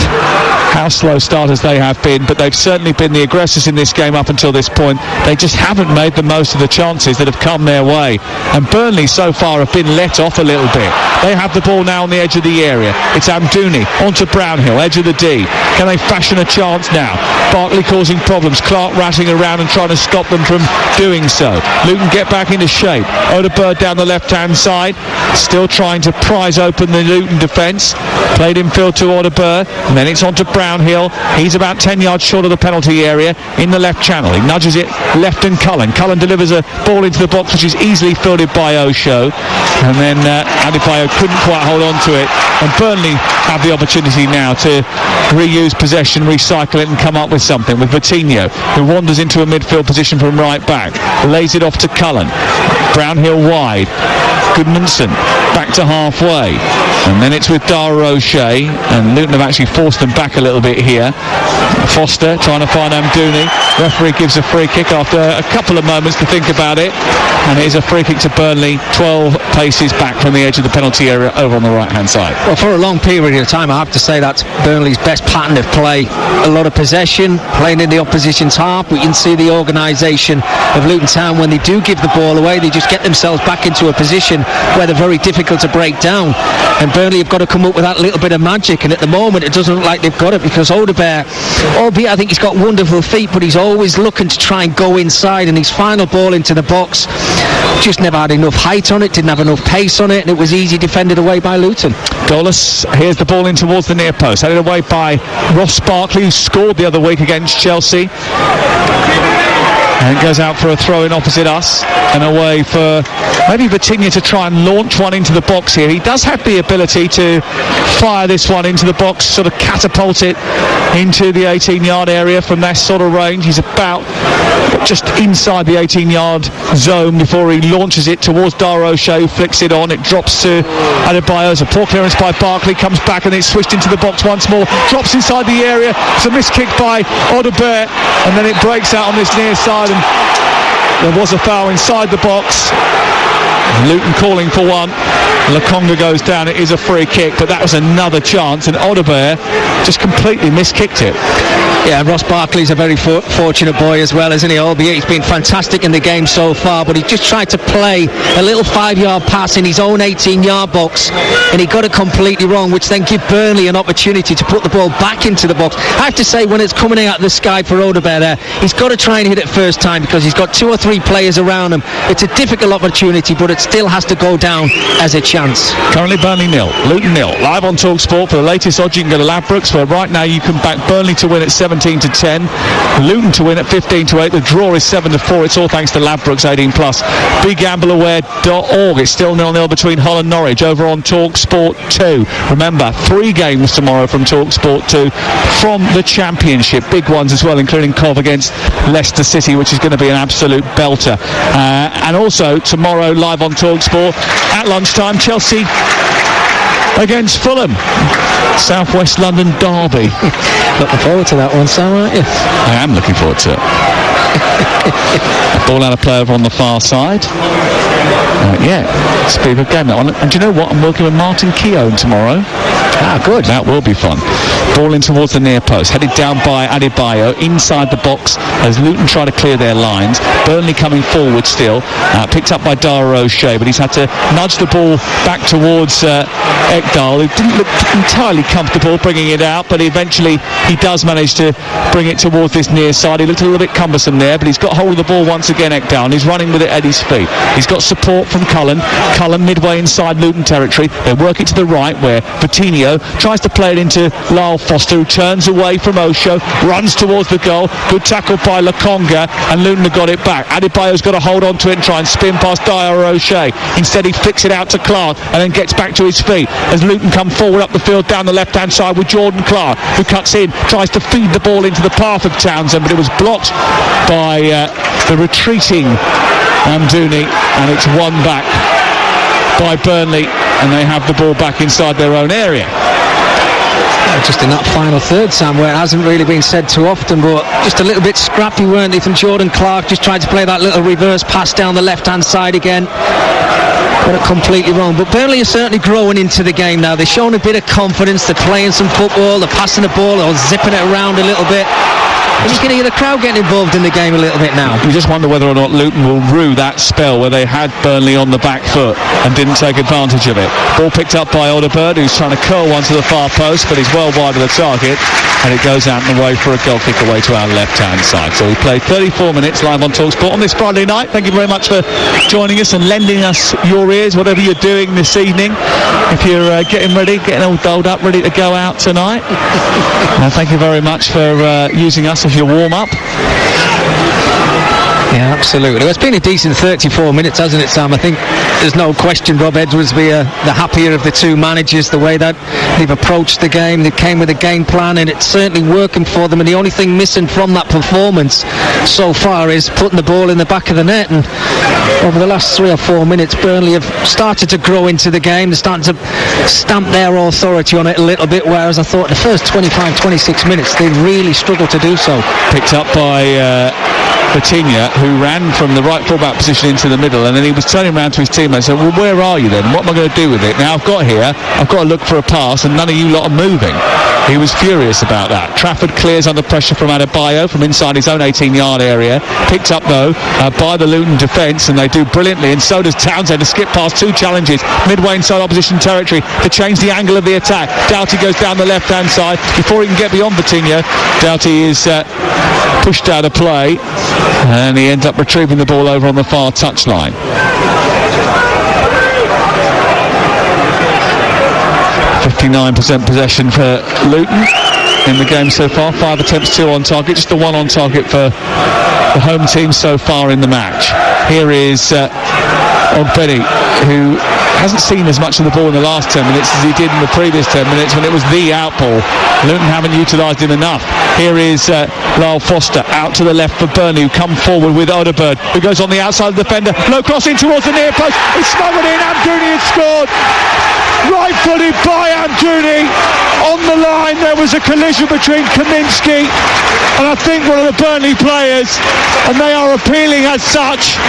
how slow starters they have been, but they've certainly been the aggressors in this game up until this point. They just haven't made the most of the chances that have come their way, and Burnley so far have been let off a little bit. They have the ball now on the edge of the area. It's Amdouni onto Brownhill, edge of the D. Can they fashion a chance now? Barkley causing problems, Clark ratting around and trying to stop them from doing so. Luton get back into shape. Odegaard down the left-hand side, still trying to prise open the Luton defence. Played infield to Odegaard, and then it's on to Brownhill. He's about 10 yards short of the penalty area in the left channel. He nudges it left, and Cullen delivers a ball into the box, which is easily fielded by Osho, and then Adebayo couldn't quite hold on to it, and Burnley have the opportunity now to reuse possession, recycle it and come up with something, with Coutinho, who wanders into a midfield position from right back, lays it off to Cullen. Brownhill wide, Goodmanson back to halfway, and then it's with Dara O'Shea, and Luton have actually forced them back a little bit here. Foster trying to find Amdouni. Referee gives a free kick after a couple of moments to think about it, and it is a free kick to Burnley, 12 paces back from the edge of the penalty area over on the right hand side. Well, for a long period of time, I have to say that's Burnley's best pattern of play. A lot of possession, playing in the opposition's half. We can see the organisation of Luton Town, when they do give the ball away, they just get themselves back into a position where they're very difficult to break down, and Burnley have got to come up with that little bit of magic, and at the moment it doesn't look like they've got it, because Odegaard, albeit I think he's got wonderful feet, but he's always looking to try and go inside, and his final ball into the box just never had enough height on it, didn't have enough pace on it, and it was easy defended away by Luton. Goalless. Here's the ball in towards the near post, headed away by Ross Barkley, who scored the other week against Chelsea. And it goes out for a throw-in opposite us, and away for maybe Coutinho to try and launch one into the box here. He does have the ability to fire this one into the box, sort of catapult it into the 18-yard area from that sort of range. He's about just inside the 18-yard zone before he launches it towards Dara O'Shea, who flicks it on. It drops to Adebayo. It's a poor clearance by Barkley, comes back and it's switched into the box once more, drops inside the area. It's a missed kick by Odegaard, and then it breaks out on this near side, and there was a foul inside the box. Luton calling for one. Lokonga goes down. It is a free kick, but that was another chance, and Odegaard just completely miskicked it. Yeah, Ross Barkley's a very fortunate boy as well, isn't he? Albeit he's been fantastic in the game so far, but he just tried to play a little 5-yard pass in his own 18-yard box, and he got it completely wrong, which then gave Burnley an opportunity to put the ball back into the box. I have to say, when it's coming out of the sky for Odegaard there, he's got to try and hit it first time, because he's got 2 or 3 players around him. It's a difficult opportunity, but it still has to go down as a chance. Currently Burnley 0, Luton 0. Live on TalkSport. For the latest odds, you can go to Ladbrokes, where right now you can back Burnley to win at 17-10, Luton to win at 15-8. The draw is 7-4. It's all thanks to Ladbrokes 18+. BeGambleAware.org. It's still 0-0 between Hull and Norwich over on TalkSport 2. Remember, 3 games tomorrow from TalkSport 2 from the Championship. Big ones as well, including Cov against Leicester City, which is going to be an absolute belter. And also tomorrow live on TalkSport at lunchtime, Chelsea against Fulham. South West London derby. Looking forward to that one, Sam, aren't you? I am looking forward to it. A ball out of play over on the far side. Yeah, it's a bit of a game, that one. And do you know what? I'm working with Martin Keown tomorrow. Ah, good. That will be fun. Ball in towards the near post, headed down by Adebayo, inside the box as Luton try to clear their lines. Burnley coming forward still, picked up by Dara O'Shea, but he's had to nudge the ball back towards Ekdal, who didn't look entirely comfortable bringing it out, but eventually he does manage to bring it towards this near side. He looked a little bit cumbersome there, but he's got hold of the ball once again, Ekdal, and he's running with it at his feet. He's got support from Cullen midway inside Luton territory. They work it to the right, where Coutinho tries to play it into Lyle Foster, who turns away from Osho, runs towards the goal. Good tackle by Lokonga, and Luton have got it back. Adebayo's got to hold on to it and try and spin past Dyer O'Shea. Instead he flicks it out to Clark and then gets back to his feet as Luton come forward up the field down the left hand side with Jordan Clark, who cuts in, tries to feed the ball into the path of Townsend, but it was blocked by the retreating Amdouni, and it's won back by Burnley, and they have the ball back inside their own area. Just in that final third, Sam, where it hasn't really been said too often, but just a little bit scrappy, weren't they, from Jordan Clark? Just tried to play that little reverse pass down the left-hand side again. Got it completely wrong. But Burnley are certainly growing into the game now. They're showing a bit of confidence. They're playing some football. They're passing the ball or zipping it around a little bit. And you can hear the crowd getting involved in the game a little bit now. You just wonder whether or not Luton will rue that spell where they had Burnley on the back foot and didn't take advantage of it. Ball picked up by Odegaard, who's trying to curl one to the far post, but he's well wide of the target, and it goes out and away for a goal kick away to our left-hand side. So we played 34 minutes live on TalkSport on this Friday night. Thank you very much for joining us and lending us your ears, whatever you're doing this evening. If you're getting ready, getting all dolled up, ready to go out tonight. Thank you very much for using us as your warm-up. Yeah, absolutely. Well, it's been a decent 34 minutes, hasn't it, Sam? I think there's no question Rob Edwards be the happier of the two managers, the way that they've approached the game. They came with a game plan, and it's certainly working for them. And the only thing missing from that performance so far is putting the ball in the back of the net. And over the last 3 or 4 minutes, Burnley have started to grow into the game. They're starting to stamp their authority on it a little bit, whereas I thought the first 25, 26 minutes, they really struggled to do so. Picked up by Vitinha, who ran from the right fullback position into the middle, and then he was turning around to his teammates and said, well, where are you then? What am I going to do with it? Now I've got to look for a pass, and none of you lot are moving. He was furious about that. Trafford clears under pressure from Adebayo from inside his own 18-yard area. Picked up, though, by the Luton defence, and they do brilliantly, and so does Townsend to skip past 2 challenges midway inside opposition territory to change the angle of the attack. Doughty goes down the left-hand side. Before he can get beyond Vitinha, Doughty is pushed out of play, and he ends up retrieving the ball over on the far touchline. 59% possession for Luton in the game so far. 5 attempts, 2 on target, just the 1 on target for the home team so far in the match. Here is Ogbeni, who hasn't seen as much of the ball in the last 10 minutes as he did in the previous 10 minutes when it was the outball. Luton haven't utilised him enough. Here is Lyle Foster out to the left for Burnley, who come forward with Odegaard, who goes on the outside of the defender. Low cross in towards the near post. It's smothered in. Amdouni has scored. Right-footed by Amdouni. On the line there was a collision between Kaminsky and I think one of the Burnley players, and they are appealing as such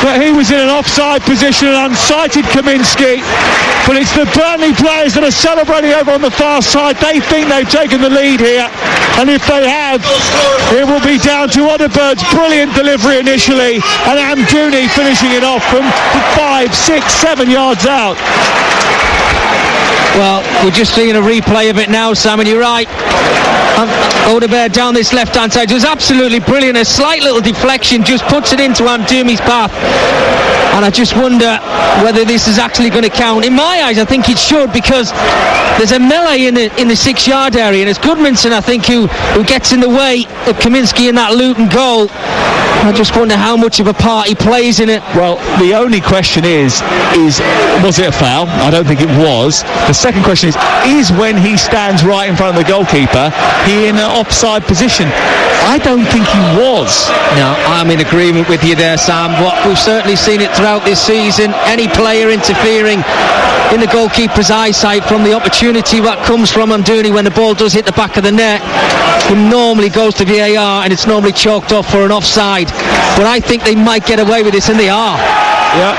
that he was in an offside position and unsighted Kaminsky. But it's the Burnley players that are celebrating over on the far side. They think they've taken the lead here, and if they have, it will be down to Odegaard's brilliant delivery initially and Amdouni finishing it off from 5, 6, 7 yards out. Well, we're just seeing a replay of it now, Sam, and you're right. Odegaard down this left-hand side. It was absolutely brilliant. A slight little deflection just puts it into Amdoumi's path. And I just wonder whether this is actually going to count. In my eyes, I think it should, because there's a melee in the 6-yard area, and it's Goodmanson, I think, who gets in the way of Kaminsky in that Luton goal. I just wonder how much of a part he plays in it. Well, the only question is was it a foul? I don't think it was. The second question is when he stands right in front of the goalkeeper, he in an offside position? I don't think he was. No, I'm in agreement with you there, Sam. But we've certainly seen it throughout this season. Any player interfering in the goalkeeper's eyesight from the opportunity that comes from Amdouni when the ball does hit the back of the net, it normally goes to VAR and it's normally chalked off for an offside. But I think they might get away with this, and they are. Yeah.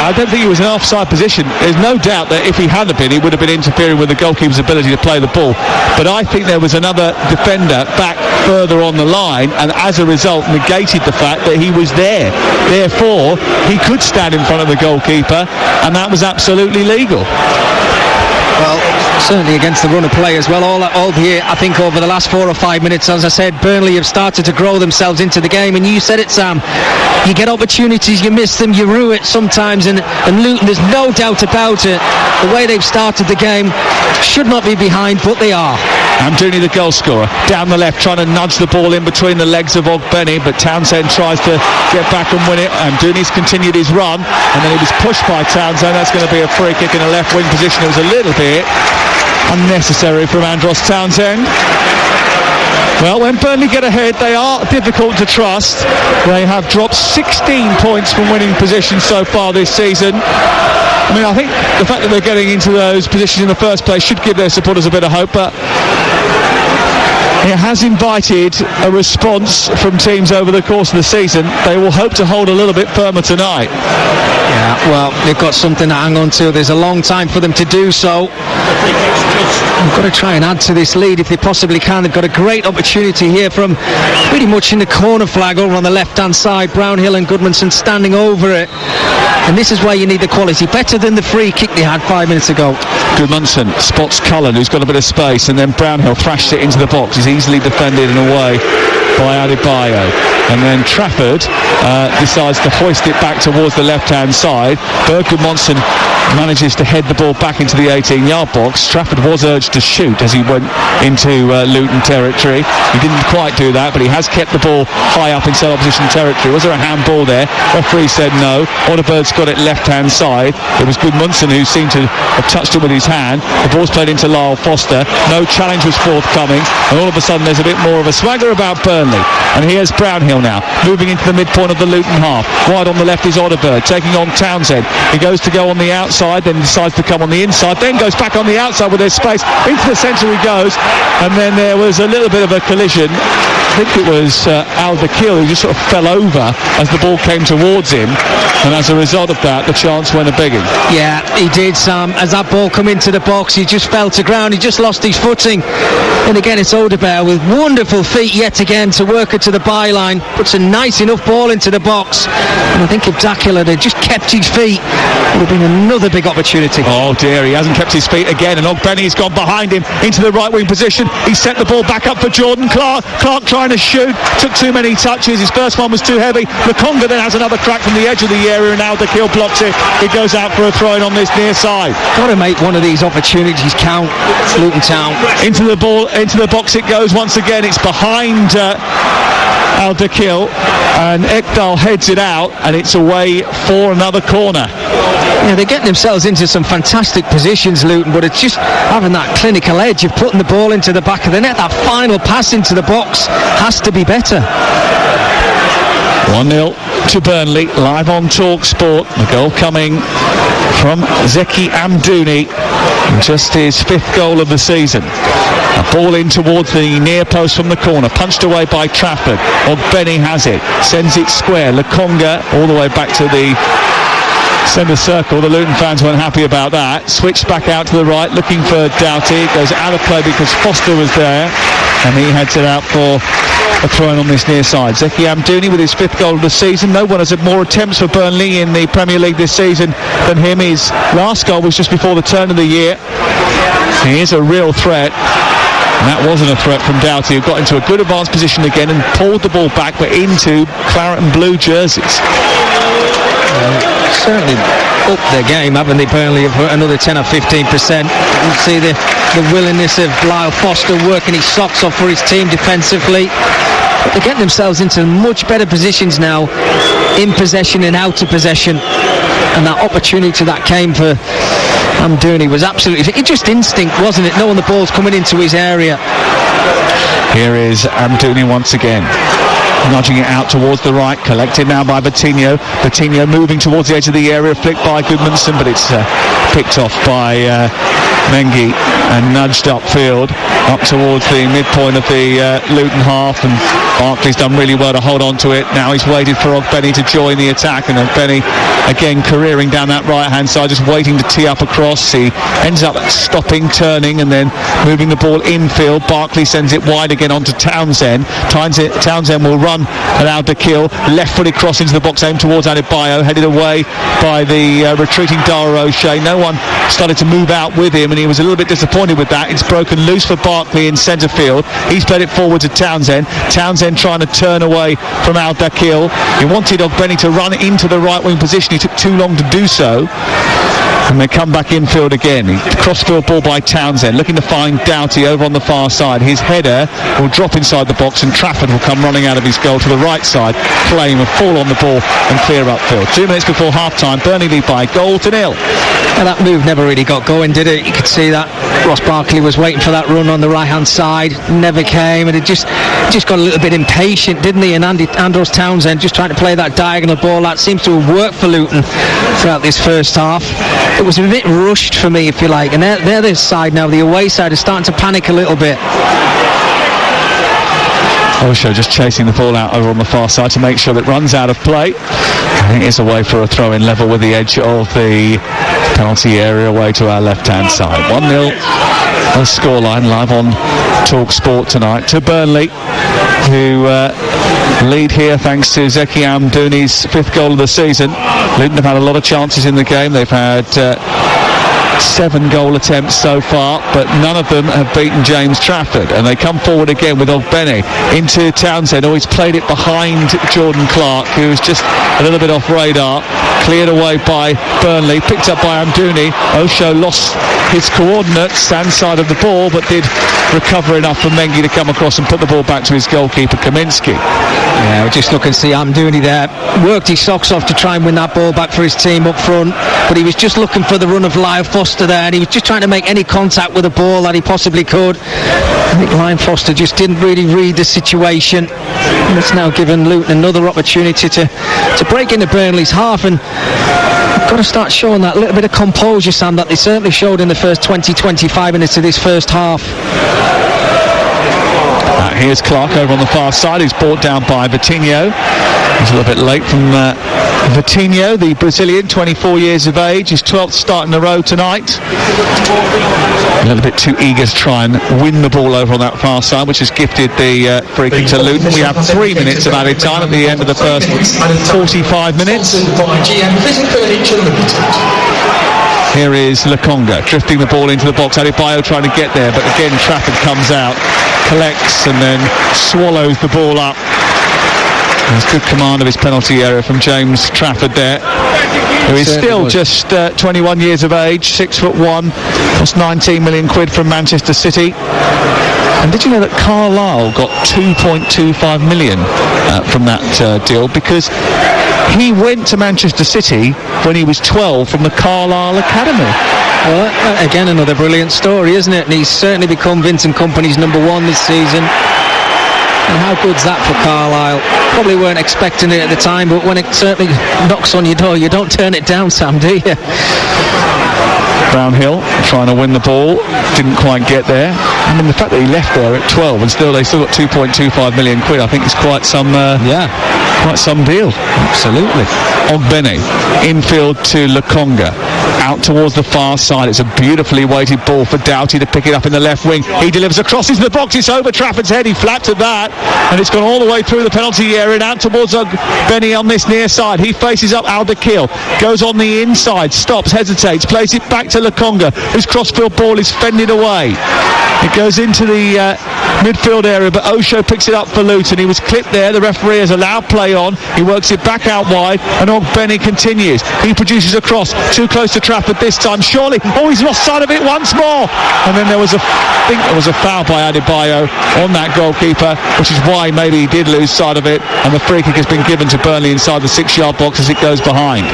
I don't think it was an offside position. There's no doubt that if he hadn't been, he would have been interfering with the goalkeeper's ability to play the ball. But I think there was another defender back further on the line, and as a result negated the fact that he was there. Therefore, he could stand in front of the goalkeeper, and that was absolutely legal. Well, certainly against the run of play as well. Albeit, I think over the last 4 or 5 minutes, as I said, Burnley have started to grow themselves into the game, and you said it, Sam. You get opportunities, you miss them, you rue it sometimes, and Luton, there's no doubt about it. The way they've started the game, should not be behind, but they are. Amdouni, the goal scorer, down the left, trying to nudge the ball in between the legs of Ogbeni, but Townsend tries to get back and win it. Amdouni's continued his run, and then he was pushed by Townsend. That's going to be a free kick in a left wing position. It was a little bit unnecessary from Andros Townsend. Well, when Burnley get ahead, they are difficult to trust. They have dropped 16 points from winning positions so far this season. I mean, I think the fact that they're getting into those positions in the first place should give their supporters a bit of hope, but it has invited a response from teams over the course of the season. They will hope to hold a little bit firmer tonight. Yeah, well, they've got something to hang on to. There's a long time for them to do so. They've got to try and add to this lead if they possibly can. They've got a great opportunity here from pretty much in the corner flag over on the left-hand side. Brownhill and Goodmanson standing over it. And this is where you need the quality. Better than the free kick they had 5 minutes ago. Goodmanson spots Cullen, who's got a bit of space, and then Brownhill thrashed it into the box. He's easily defended and away by Adebayo. And then Trafford decides to hoist it back towards the left-hand side. Bergman-Monson manages to head the ball back into the 18-yard box. Trafford was urged to shoot as he went into Luton territory. He didn't quite do that, but he has kept the ball high up inside opposition territory. Was there a handball there? Referee said no. Odeberg's got it left-hand side. It was Gudmundsson who seemed to have touched it with his hand. The ball's played into Lyle Foster. No challenge was forthcoming, and all of a sudden there's a bit more of a swagger about Burnley. And here's Brownhill now, moving into the midpoint of the Luton half. Wide on the left is Odeberg, taking on Townsend. He goes to go on the outside, then decides to come on the inside, then goes back on the outside with their space. Into the centre he goes, and then there was a little bit of a collision. I think it was Al-Dakil who just sort of fell over as the ball came towards him, and as a result of that, the chance went a bigging. Yeah, he did, Sam. As that ball come into the box, he just fell to ground. He just lost his footing. And again, it's Odeberg with wonderful feet yet again to work it to the byline. Puts a nice enough ball into the box. And I think if Dakil had just kept his feet, it would have been another big opportunity. Oh dear, he hasn't kept his feet again, and Ogbenny's gone behind him into the right wing position. He sent the ball back up for Jordan Clark. Clark trying to shoot, took too many touches. His first one was too heavy. Lukonga then has another crack from the edge of the area, and now Dakil blocks it. It goes out for a throw in on this near side. Got to make one of these opportunities count. Luton Town. Into the ball, into the box it goes once again. It's behind Al-Dakil, and Ekdal heads it out, and it's away for another corner. Yeah, they're getting themselves into some fantastic positions, Luton, but it's just having that clinical edge of putting the ball into the back of the net. That final pass into the box has to be better. 1-0 to Burnley, live on Talk Sport. The goal coming from Zeki Amdouni, just his 5th goal of the season. A ball in towards the near post from the corner, punched away by Trafford. Ogbenny has it, sends it square. Lukonga all the way back to the centre circle. The Luton fans weren't happy about that. Switched back out to the right, looking for Doughty. It goes out of play because Foster was there, and he heads it out for a throw-in on this near side. Zeki Amdouni with his 5th goal of the season. No one has had more attempts for Burnley in the Premier League this season than him. His last goal was just before the turn of the year. He is a real threat. And that wasn't a threat from Doughty, who got into a good advanced position again and pulled the ball back, but into claret and blue jerseys. Certainly up their game, haven't they? Burnley have another 10 or 15%. You see the willingness of Lyle Foster working his socks off for his team defensively. But they're getting themselves into much better positions now, in possession and out of possession. And that opportunity that came for Amdouni was absolutely, it just instinct, wasn't it? Knowing the ball's coming into his area. Here is Amdouni once again, nudging it out towards the right, collected now by Coutinho. Coutinho moving towards the edge of the area, flicked by Gudmundsson, but it's picked off by Mengi and nudged upfield, up towards the midpoint of the Luton half, and Barkley's done really well to hold on to it. Now he's waited for Ogbenny to join the attack, and Ogbenny again careering down that right hand side, just waiting to tee up across. He ends up stopping, turning, and then moving the ball infield. Barkley sends it wide again onto Townsend. Townsend will run at Al-Dakil, left-footed cross into the box, aimed towards Adebayo, headed away by the retreating Dara O'Shea. No one started to move out with him, and he was a little bit disappointed with that. It's broken loose for Barkley in centre field. He's played it forward to Townsend. Townsend trying to turn away from Al-Dakil. He wanted Ogbenny to run into the right wing position. He took too long to do so. And they come back infield again. Crossfield ball by Townsend, looking to find Doughty over on the far side. His header will drop inside the box, and Trafford will come running out of his goal to the right side, claim and fall on the ball and clear upfield. 2 minutes before half-time, Burnley lead by 1-0. And that move never really got going, did it? You could see that Ross Barkley was waiting for that run on the right-hand side, never came, and it just got a little bit impatient, didn't he? And Andros Townsend just trying to play that diagonal ball. That seems to have worked for Luton throughout this first half. It was a bit rushed for me, if you like, and they're this side now. The away side is starting to panic a little bit. Osho just chasing the ball out over on the far side to make sure that it runs out of play. I think it's away for a throw-in, level with the edge of the penalty area, away to our left-hand side. 1-0, the scoreline live on Talk Sport tonight to Burnley, who lead here thanks to Zeki Amdouni's 5th goal of the season. Luton have had a lot of chances in the game. They've had 7 goal attempts so far, but none of them have beaten James Trafford. And they come forward again with Ogbene into Townsend. He's played it behind Jordan Clark, who's just a little bit off radar. Cleared away by Burnley, picked up by Amdouni. Osho lost his coordinates, stand side of the ball, but did recover enough for Mengi to come across and put the ball back to his goalkeeper, Kaminsky. Yeah, we're just looking to see Amdouni there. Worked his socks off to try and win that ball back for his team up front, but he was just looking for the run of Lyle Foster there, and he was just trying to make any contact with the ball that he possibly could. I think Lyle Foster just didn't really read the situation, and it's now given Luton another opportunity to break into Burnley's half, and they've got to start showing that little bit of composure, Sam, that they certainly showed in the first 20-25 minutes of this first half. Here's Clark over on the far side. He's brought down by Vitinho. He's a little bit late from Vitinho, the Brazilian, 24 years of age. His 12th start in a row tonight. A little bit too eager to try and win the ball over on that far side, which has gifted the free kick to Luton. We have 3 minutes of added time at the end of the first 45 minutes. Here is Lukonga drifting the ball into the box. Adebayo trying to get there, but again Trafford comes out, collects and then swallows the ball up. There's good command of his penalty area from James Trafford there, who is still just 21 years of age, 6'1", cost 19 million quid from Manchester City. And did you know that Carlisle got 2.25 million from that deal, because he went to Manchester City when he was 12 from the Carlisle Academy. Well, again, another brilliant story, isn't it? And he's certainly become Vincent Kompany's number 1 this season. And how good's that for Carlisle? Probably weren't expecting it at the time, but when it certainly knocks on your door, you don't turn it down, Sam, do you? Brownhill trying to win the ball, didn't quite get there. I mean, the fact that he left there at 12 and they still got 2.25 million quid, I think is quite some deal. Absolutely. Ogbene infield to Lukonga, out towards the far side. It's a beautifully weighted ball for Doughty to pick it up in the left wing. He delivers a cross into the box. It's over Trafford's head. He flapped at that, and it's gone all the way through the penalty area and out towards Ogbene on this near side. He faces up Alderkill, goes on the inside, stops, hesitates, plays it back to Lukonga, whose crossfield ball is fended away. It goes into the midfield area, but Osho picks it up for Luton. He was clipped there. The referee has allowed play on. He works it back out wide, and Ogbene continues. He produces a cross, too close to Trafford this time. Surely, he's lost sight of it once more. And then I think there was a foul by Adebayo on that goalkeeper, which is why maybe he did lose sight of it. And the free kick has been given to Burnley inside the 6-yard box as it goes behind.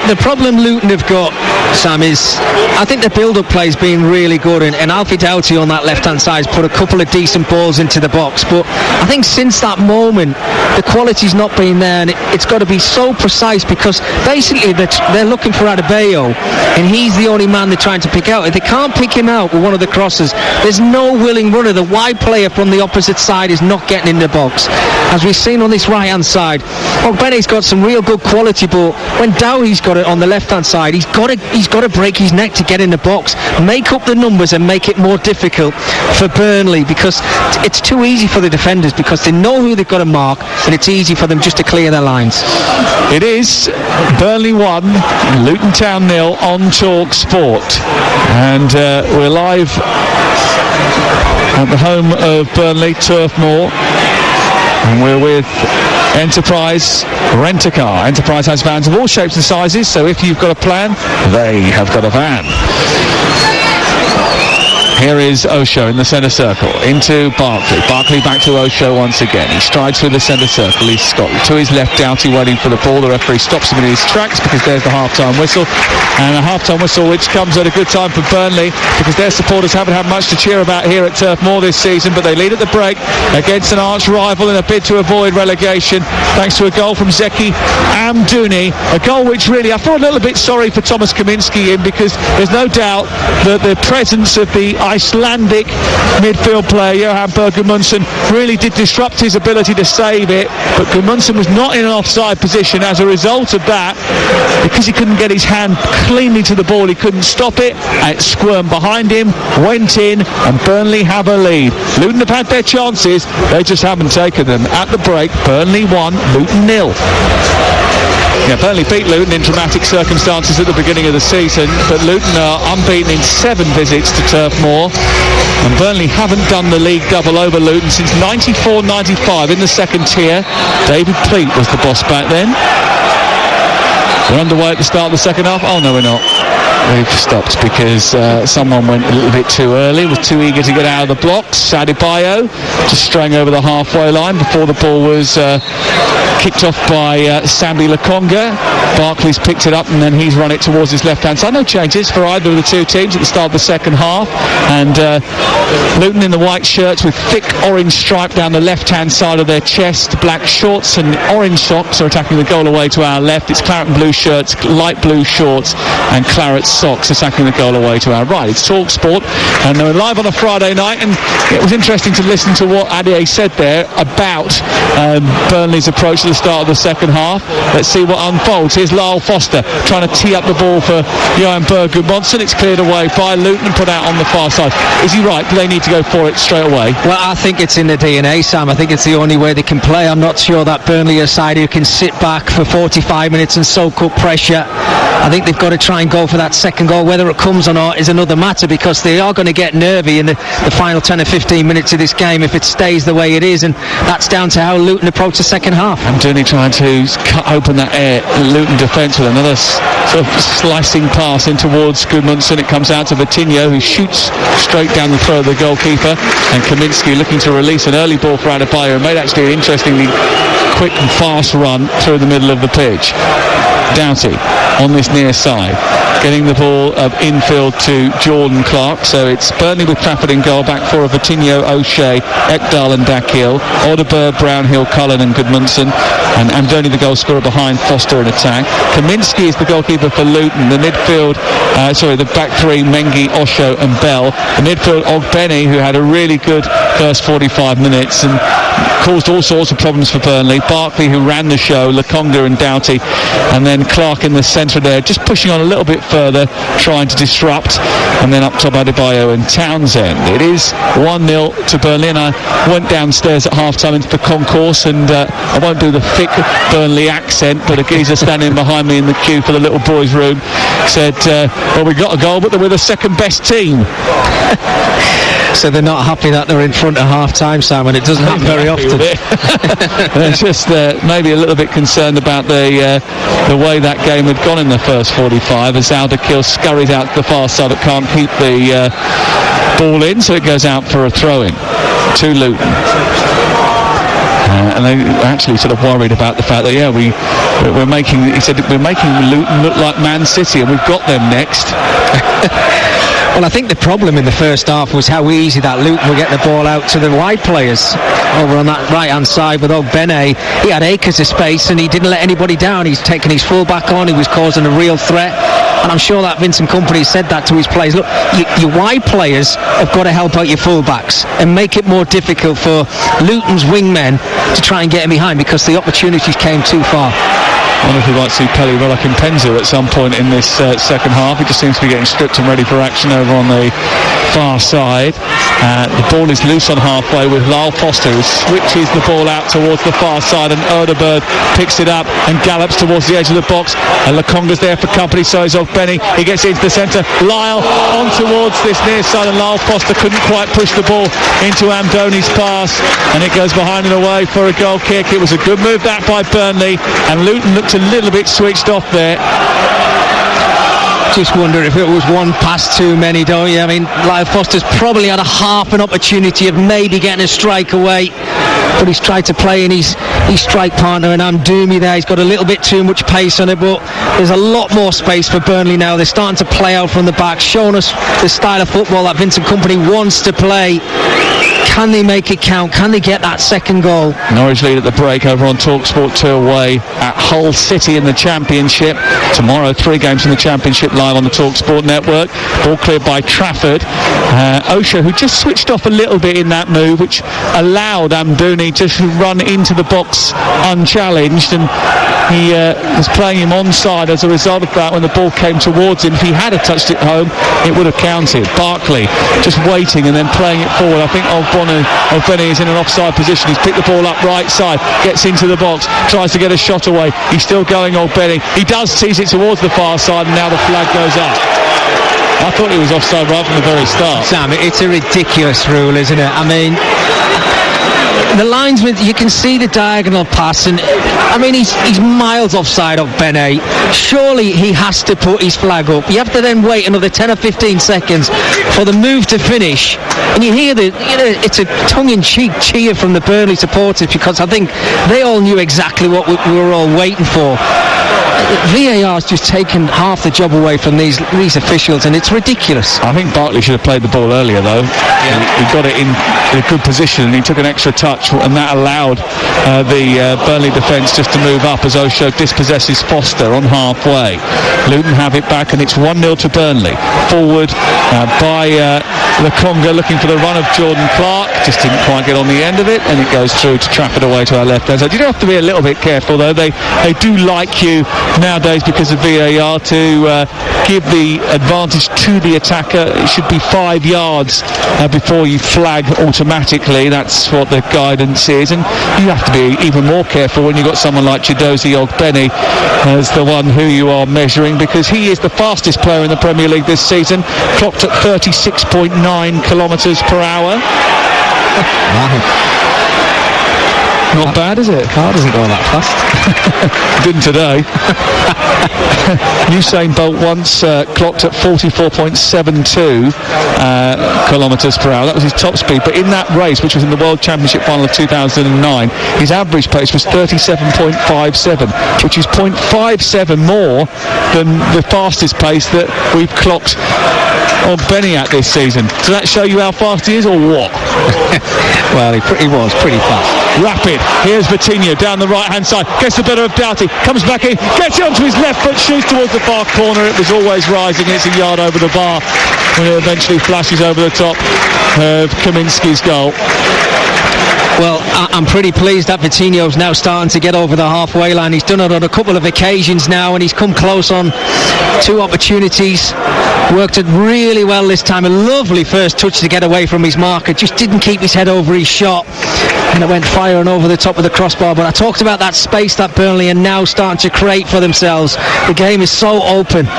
The problem Luton have got, Sam, is I think the build-up play has been really good, and Alfie Doughty on that left-hand side has put a couple of decent balls into the box, but I think since that moment the quality's not been there, and it's got to be so precise, because basically they're looking for Adebayo and he's the only man they're trying to pick out. If they can't pick him out with one of the crosses, there's no willing runner. The wide player from the opposite side is not getting in the box. As we've seen on this right-hand side, Ogbene's got some real good quality, but when Doughty's got it on the left-hand side, he's got to break his neck to get in the box, make up the numbers and make it more difficult for Burnley, because it's too easy for the defenders, because they know who they've got to mark, and it's easy for them just to clear their lines. It is Burnley 1, Luton Town 0 on Talk Sport, and we're live at the home of Burnley, Turf Moor, and we're with Enterprise Rent-A-Car. Enterprise has vans of all shapes and sizes, so if you've got a plan, they have got a van. Here is Osho in the centre circle, into Barkley. Barkley back to Osho once again. He strides through the centre circle. He's got to his left, Doughty waiting for the ball. The referee stops him in his tracks because there's the half-time whistle. And a half-time whistle which comes at a good time for Burnley, because their supporters haven't had much to cheer about here at Turf Moor this season, but they lead at the break against an arch-rival in a bid to avoid relegation, thanks to a goal from Zeki Amdouni. A goal which really, I felt a little bit sorry for Thomas Kaminsky in, because there's no doubt that the presence of the Icelandic midfield player Johan Bergumundsen really did disrupt his ability to save it, but Gudmundsson was not in an offside position. As a result of that, because he couldn't get his hand cleanly to the ball, he couldn't stop it. It squirmed behind him, went in, and Burnley have a lead. Luton have had their chances, they just haven't taken them. At the break, Burnley 1, Luton 0. Yeah, Burnley beat Luton in dramatic circumstances at the beginning of the season, but Luton are unbeaten in 7 visits to Turf Moor, and Burnley haven't done the league double over Luton since 94-95 in the second tier. David Pleat was the boss back then. We're underway at the start of the second half. Oh no, we're not. We've stopped because someone went a little bit too early, was too eager to get out of the blocks. Adebayo just straying over the halfway line before the ball was kicked off by Sambi Lokonga. Barkley's picked it up and then he's run it towards his left-hand side. No changes for either of the two teams at the start of the second half. And Luton in the white shirts with thick orange stripe down the left-hand side of their chest. Black shorts and orange socks are attacking the goal away to our left. It's claret and blue shirts, light blue shorts and claret socks attacking the goal away to our right. It's TalkSport and they're live on a Friday night, and it was interesting to listen to what Ade said there about Burnley's approach to the start of the second half. Let's see what unfolds. Here's Lyle Foster trying to tee up the ball for Johan Berg Gudmundsson. It's cleared away by Luton and put out on the far side. Is he right? Do they need to go for it straight away? Well, I think it's in the DNA, Sam. I think it's the only way they can play. I'm not sure that Burnley are a side who can sit back for 45 minutes and soak up pressure. I think they've got to try and go for that second goal. Whether it comes or not is another matter, because they are going to get nervy in the final 10 or 15 minutes of this game if it stays the way it is, and that's down to how Luton approach the second half. Amdouni trying to cut open that Luton defence with another sort of slicing pass in towards Gudmundsson. It comes out to Vitinho, who shoots straight down the throat of the goalkeeper, and Kaminsky looking to release an early ball for Adebayo, and made actually an interestingly quick and fast run through the middle of the pitch. Doughty on this near side, getting the ball infield to Jordan Clark. So it's Burnley with Trafford in goal, back four of Vitinho, O'Shea, Ekdal and Dakhil, Odeberg, Brownhill, Cullen and Gudmundsson, and Amdouni the goal scorer behind Foster in attack. Kaminsky is the goalkeeper for Luton. The midfield, the back three, Mengi, Osho and Bell. The midfield, Ogbeni, who had a really good first 45 minutes and caused all sorts of problems for Burnley. Barkley, who ran the show, Lokonga and Doughty, and then Clark in the centre there, just pushing on a little bit further, trying to disrupt, and then up top Adebayo and Townsend. It is 1-0 to Burnley, and I went downstairs at half-time into the concourse, and I won't do the thick Burnley accent, but a geezer standing behind me in the queue for the little boys' room said, well, we got a goal, but we're the second best team. So they're not happy that they're in front at half-time, Simon. It doesn't happen very often. They're just maybe a little bit concerned about the way that game had gone in the first 45, as Alderkill scurries out to the far side but can't keep the ball in, so it goes out for a throw-in to Luton. And they actually sort of worried about the fact that we're making Luton look like Man City, and we've got them next. Well, I think the problem in the first half was how easy that Luton would get the ball out to the wide players over on that right-hand side with Ogbene. He had acres of space and he didn't let anybody down. He's taken his full-back on, he was causing a real threat, and I'm sure that Vincent Kompany said that to his players. Look, your wide players have got to help out your full-backs and make it more difficult for Luton's wingmen to try and get him behind, because the opportunities came too far. I wonder if we might see Pelly Rolakimpenzu at some point in this second half. He just seems to be getting stripped and ready for action over on the far side. The ball is loose on halfway with Lyle Foster, who switches the ball out towards the far side, and Odeberg picks it up and gallops towards the edge of the box, and Lokonga's there for company, so is Ogbeni. He gets into the centre, Lyle on towards this near side, and Lyle Foster couldn't quite push the ball into Amdouni's pass, and it goes behind and away for a goal kick. It was a good move that by Burnley, and Luton looked a little bit switched off there. Just wonder if it was one pass too many, don't you? I mean, Lyle Foster's probably had a half an opportunity of maybe getting a strike away, but he's tried to play in his strike partner, and Amdouni there, he's got a little bit too much pace on it, but there's a lot more space for Burnley now. They're starting to play out from the back, showing us the style of football that Vincent Kompany wants to play. Can they make it count? Can they get that second goal? Norwich lead at the break over on TalkSport 2 away at Hull City in the Championship. Tomorrow, 3 games in the Championship live on the TalkSport network. Ball cleared by Trafford. Osho, who just switched off a little bit in that move, which allowed Amdouni to run into the box unchallenged, and he was playing him onside as a result of that when the ball came towards him. If he had touched it home, it would have counted. Barkley just waiting and then playing it forward. I think Benny is in an offside position. He's picked the ball up right side, gets into the box, tries to get a shot away. He's still going, Benny. He does tease it towards the far side, and now the flag goes up. I thought he was offside right from the very start. Sam, it's a ridiculous rule, isn't it? I mean, the linesman, you can see the diagonal pass, and I mean, he's miles offside of Benet. Surely he has to put his flag up. You have to then wait another 10 or 15 seconds for the move to finish, and you hear it's a tongue-in-cheek cheer from the Burnley supporters, because I think they all knew exactly what we were all waiting for. VAR's just taken half the job away from these officials, and it's ridiculous. I think Barkley should have played the ball earlier, though. Yeah. He got it in a good position, and he took an extra touch, and that allowed the Burnley defence just to move up as Osho dispossesses Foster on halfway. Luton have it back, and it's 1-0 to Burnley. Forward by Lokonga, looking for the run of Jordan Clark. Just didn't quite get on the end of it, and it goes through to Trafford away to our left hand side. You do have to be a little bit careful, though. They do like you nowadays, because of VAR, to give the advantage to the attacker. It should be 5 yards before you flag automatically. That's what the guidance is, and you have to be even more careful when you've got someone like Chidozie Ogbeni as the one who you are measuring, because he is the fastest player in the Premier League this season, clocked at 36.9 kilometres per hour. Wow. Not bad, is it? Car doesn't go that fast. Didn't today. Usain Bolt once clocked at 44.72 kilometres per hour. That was his top speed. But in that race, which was in the World Championship final of 2009, his average pace was 37.57, which is 0.57 more than the fastest pace that we've clocked on Benny at this season. Does that show you how fast he is, or what? Well, he was pretty fast. Rapid. Here's Vitinho down the right hand side, gets the better of Doughty, comes back in, gets it onto his left foot, shoots towards the far corner. It was always rising, and it's a yard over the bar when it eventually flashes over the top of Kaminski's goal. Well, I'm pretty pleased that Vitinho's now starting to get over the halfway line. He's done it on a couple of occasions now, and he's come close on 2 opportunities. Worked it really well this time. A lovely first touch to get away from his marker. Just didn't keep his head over his shot, and it went firing over the top of the crossbar. But I talked about that space that Burnley are now starting to create for themselves. The game is so open.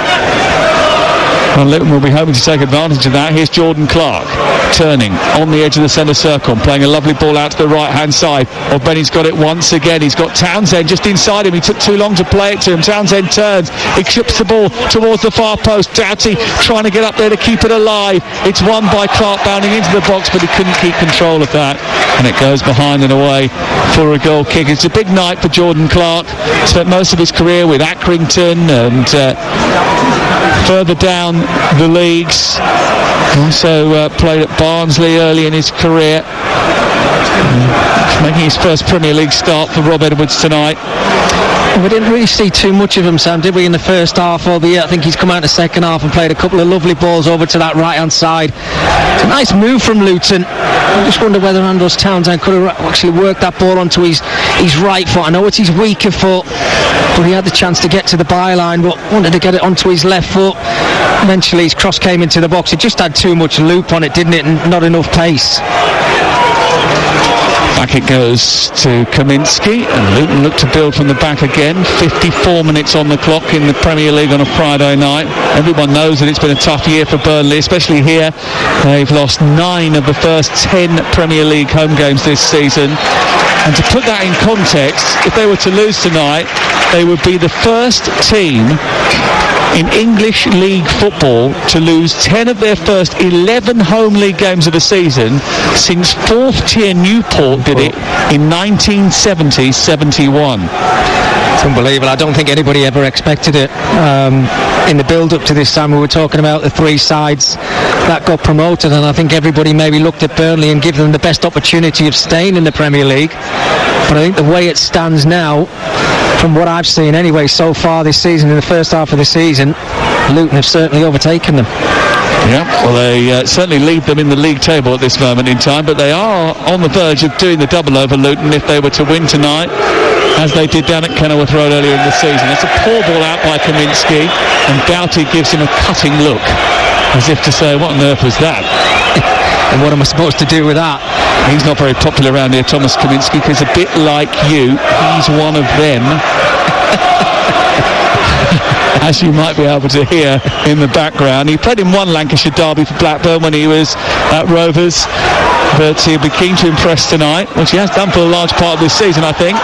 Well, Luton will be hoping to take advantage of that. Here's Jordan Clark turning on the edge of the centre circle, playing a lovely ball out to the right hand side. Benny's got it once again. He's got Townsend just inside him. He took too long to play it to him. Townsend turns, he chips the ball towards the far post. Doughty trying to get up there to keep it alive. It's won by Clark, bounding into the box, but he couldn't keep control of that, and it goes behind and away for a goal kick. It's a big night for Jordan Clark. Spent most of his career with Accrington and further down the leagues. Also played at Barnsley early in his career. Making his first Premier League start for Rob Edwards tonight. We didn't really see too much of him, Sam, did we, in the first half? Albeit I think he's come out in the second half and played a couple of lovely balls over to that right hand side. It's a nice move from Luton. I just wonder whether Andros Townsend could have actually worked that ball onto his right foot. I know it's his weaker foot, but he had the chance to get to the byline, but wanted to get it onto his left foot. Eventually his cross came into the box. It just had too much loop on it, didn't it, and not enough pace. Back it goes to Kaminski, and Luton look to build from the back again. 54 minutes on the clock in the Premier League on a Friday night. Everyone knows that it's been a tough year for Burnley, especially here. They've lost 9 of the first 10 Premier League home games this season. And to put that in context, if they were to lose tonight, they would be the first team in English League football to lose 10 of their first 11 home league games of the season since 4th tier Newport did it in 1970-71. It's unbelievable. I don't think anybody ever expected it. In the build-up to this time, we were talking about the 3 sides that got promoted, and I think everybody maybe looked at Burnley and give them the best opportunity of staying in the Premier League. But I think the way it stands now, from what I've seen anyway so far this season, in the first half of the season, Luton have certainly overtaken them. Yeah, well, they certainly lead them in the league table at this moment in time, but they are on the verge of doing the double over Luton if they were to win tonight, as they did down at Kenilworth Road earlier in the season. It's a poor ball out by Kaminski, and Doughty gives him a cutting look, as if to say, what on earth was that? And what am I supposed to do with that? He's not very popular around here, Thomas Kaminski, because a bit like you, he's one of them. As you might be able to hear in the background. He played in one Lancashire derby for Blackburn when he was at Rovers, but he'll be keen to impress tonight, which he has done for a large part of this season, I think.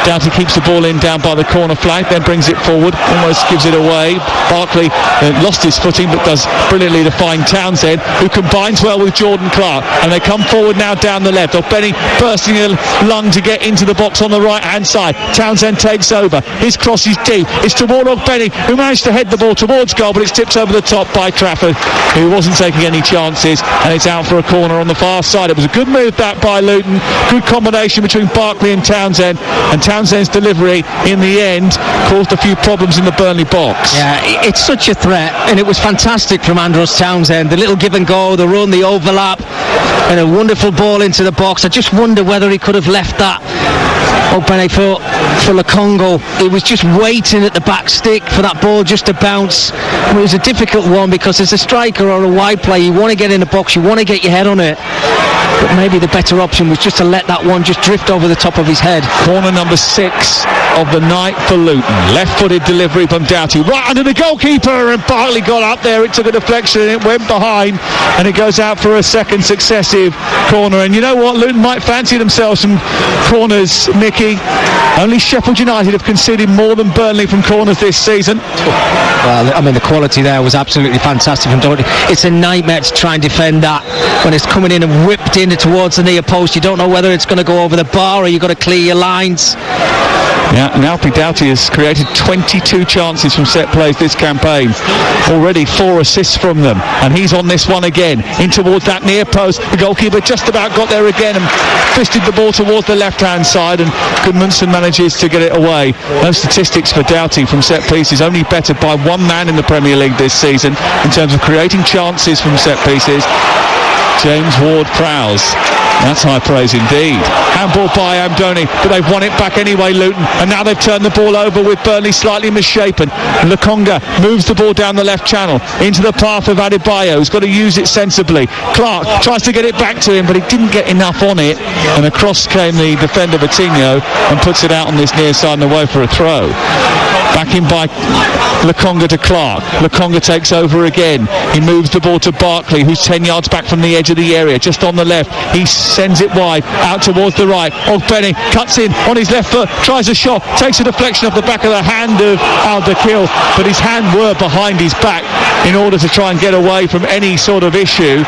Doughty keeps the ball in down by the corner flag, then brings it forward, almost gives it away. Barkley lost his footing but does brilliantly to find Townsend, who combines well with Jordan Clark, and they come forward now down the left. Benny bursting a lung to get into the box on the right hand side. Townsend takes over, his cross is deep, it's toward Benny, who managed to head the ball towards goal, but it's tipped over the top by Trafford, who wasn't taking any chances, and it's out for a corner on the far side. It was a good move that by Luton, good combination between Barkley and Townsend's delivery in the end caused a few problems in the Burnley box. Yeah, it's such a threat, and it was fantastic from Andros Townsend. The little give and go, the run, the overlap, and a wonderful ball into the box. I just wonder whether he could have left that Benny for Lukongo. He was just waiting at the back stick for that ball just to bounce. It was a difficult one because as a striker or a wide player, you want to get in the box, you want to get your head on it, but maybe the better option was just to let that one just drift over the top of his head. Corner number 6 of the night for Luton. Left-footed delivery from Doughty, right under the goalkeeper, and Barkley got up there. It took a deflection and it went behind, and it goes out for a second successive corner. And you know what, Luton might fancy themselves some corners, Mickey. Only Sheffield United have conceded more than Burnley from corners this season. Well, I mean, the quality there was absolutely fantastic from Doughty. It's a nightmare to try and defend that when it's coming in and whipped in towards the near post. You don't know whether it's going to go over the bar or you've got to clear your lines. Yeah, Alfie Doughty has created 22 chances from set plays this campaign. Already 4 assists from them, and he's on this one again, in towards that near post. The goalkeeper just about got there again and fisted the ball towards the left-hand side, and Gudmundsson manages to get it away. Those statistics for Doughty from set pieces only bettered by one man in the Premier League this season in terms of creating chances from set pieces. James Ward-Prowse. That's high praise indeed. Handball by Amdoni, but they've won it back anyway, Luton, and now they've turned the ball over with Burnley slightly misshapen. Lukonga moves the ball down the left channel into the path of Adebayo, who's got to use it sensibly. Clark tries to get it back to him, but he didn't get enough on it, and across came the defender Vitinho and puts it out on this near side and away for a throw. Back in by Lukonga to Clark. Lukonga takes over again. He moves the ball to Barkley, who's 10 yards back from the edge of the area, just on the left. He sends it wide, out towards the right. Benny cuts in on his left foot, tries a shot, takes a deflection off the back of the hand of Al-Dakhil, but his hand were behind his back in order to try and get away from any sort of issue.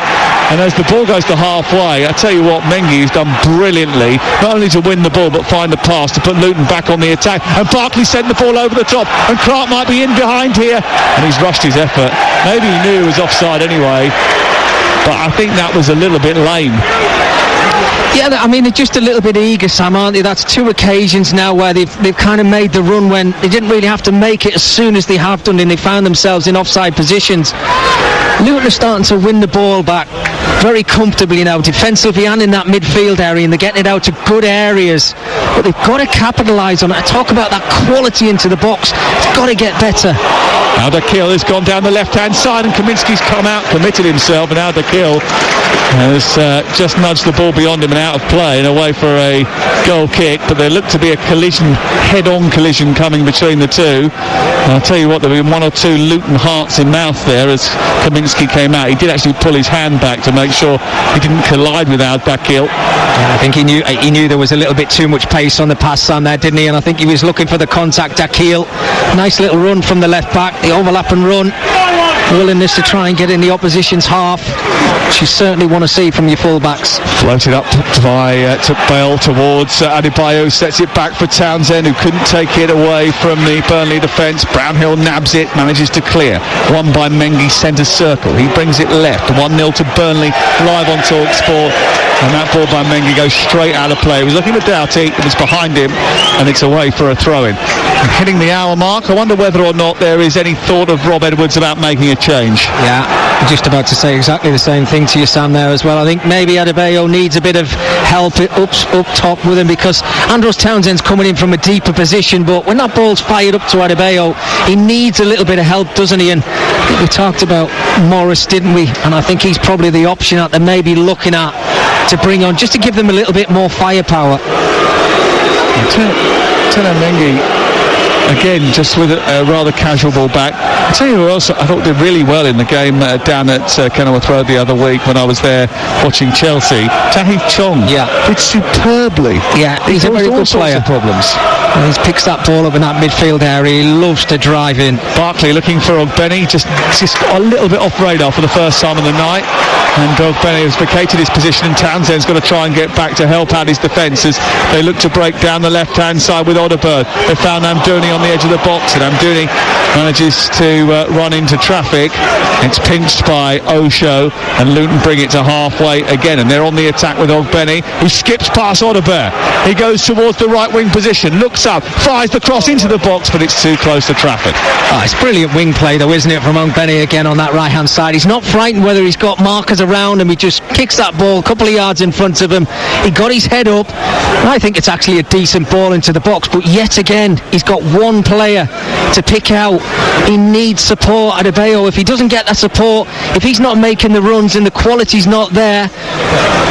And as the ball goes to halfway, I tell you what, Mengi's done brilliantly, not only to win the ball but find the pass to put Luton back on the attack. And Barkley sent the ball over the top, and Clark might be in behind here, and he's rushed his effort. Maybe he knew he was offside anyway, but I think that was a little bit lame. Yeah, I mean, they're just a little bit eager, Sam, aren't they? That's 2 occasions now where they've kind of made the run when they didn't really have to make it as soon as they have done, and they found themselves in offside positions. Luton are starting to win the ball back very comfortably now, defensively and in that midfield area, and they're getting it out to good areas, but they've got to capitalise on it. I talk about that quality into the box. It's got to get better. Al-Dakhil has gone down the left-hand side, and Kaminski's come out, committed himself, and Al-Dakhil has just nudged the ball beyond him and out of play and away for a goal kick. But there looked to be a collision, head-on collision coming between the two. And I'll tell you what, there were 1 or 2 Luton hearts in mouth there as Kaminski came out. He did actually pull his hand back to make sure he didn't collide with Al-Dakhil. Yeah, I think he knew there was a little bit too much pace on the pass on there, didn't he? And I think he was looking for the contact. Dakhil, nice little run from the left back, the overlap and run, willingness to try and get in the opposition's half, which you certainly want to see from your full-backs. Floated up by to Bale towards Adebayo, sets it back for Townsend, who couldn't take it away from the Burnley defence. Brownhill nabs it, manages to clear. Won by Mengi, centre circle. He brings it left. 1-0 to Burnley, live on TalkSport. And that ball by Mengi goes straight out of play. He was looking at Doughty, it was behind him, and it's away for a throw-in. And hitting the hour mark, I wonder whether or not there is any thought of Rob Edwards about making a change. Yeah, I'm just about to say exactly the same thing to you, Sam, there as well. I think maybe Adebayo needs a bit of help up top with him, because Andros Townsend's coming in from a deeper position, but when that ball's fired up to Adebayo, he needs a little bit of help, doesn't he? And we talked about Morris, didn't we? And I think he's probably the option that they're maybe looking at to bring on, just to give them a little bit more firepower. Tenamengi, again, just with a rather casual ball back. I'll tell you who else I thought did really well in the game down at Kenilworth Road the other week when I was there watching Chelsea. Tahith Chong did superbly. Yeah, he's a very good player. Problems. He picks that ball up in that midfield area. He loves to drive in. Barkley looking for Ogbeni, just got a little bit off radar for the first time of the night. And Ogbeni has vacated his position, and Townsend's got to try and get back to help out his defence as they look to break down the left-hand side with Odeberg. They found Amdouni on the edge of the box, and Amdouni manages to run into traffic. It's pinched by Osho, and Luton bring it to halfway again, and they're on the attack with Ogbeni, who skips past Odeberg. He goes towards the right-wing position, looks up, fires the cross into the box, but it's too close to Trafford. Oh, it's brilliant wing play though, isn't it, from Ogbeni again on that right-hand side. He's not frightened whether he's got markers around him. He just kicks that ball a couple of yards in front of him. He got his head up. I think it's actually a decent ball into the box, but yet again, he's got one player to pick out. He needs support at Adebayo. If he doesn't get that support, if he's not making the runs and the quality's not there,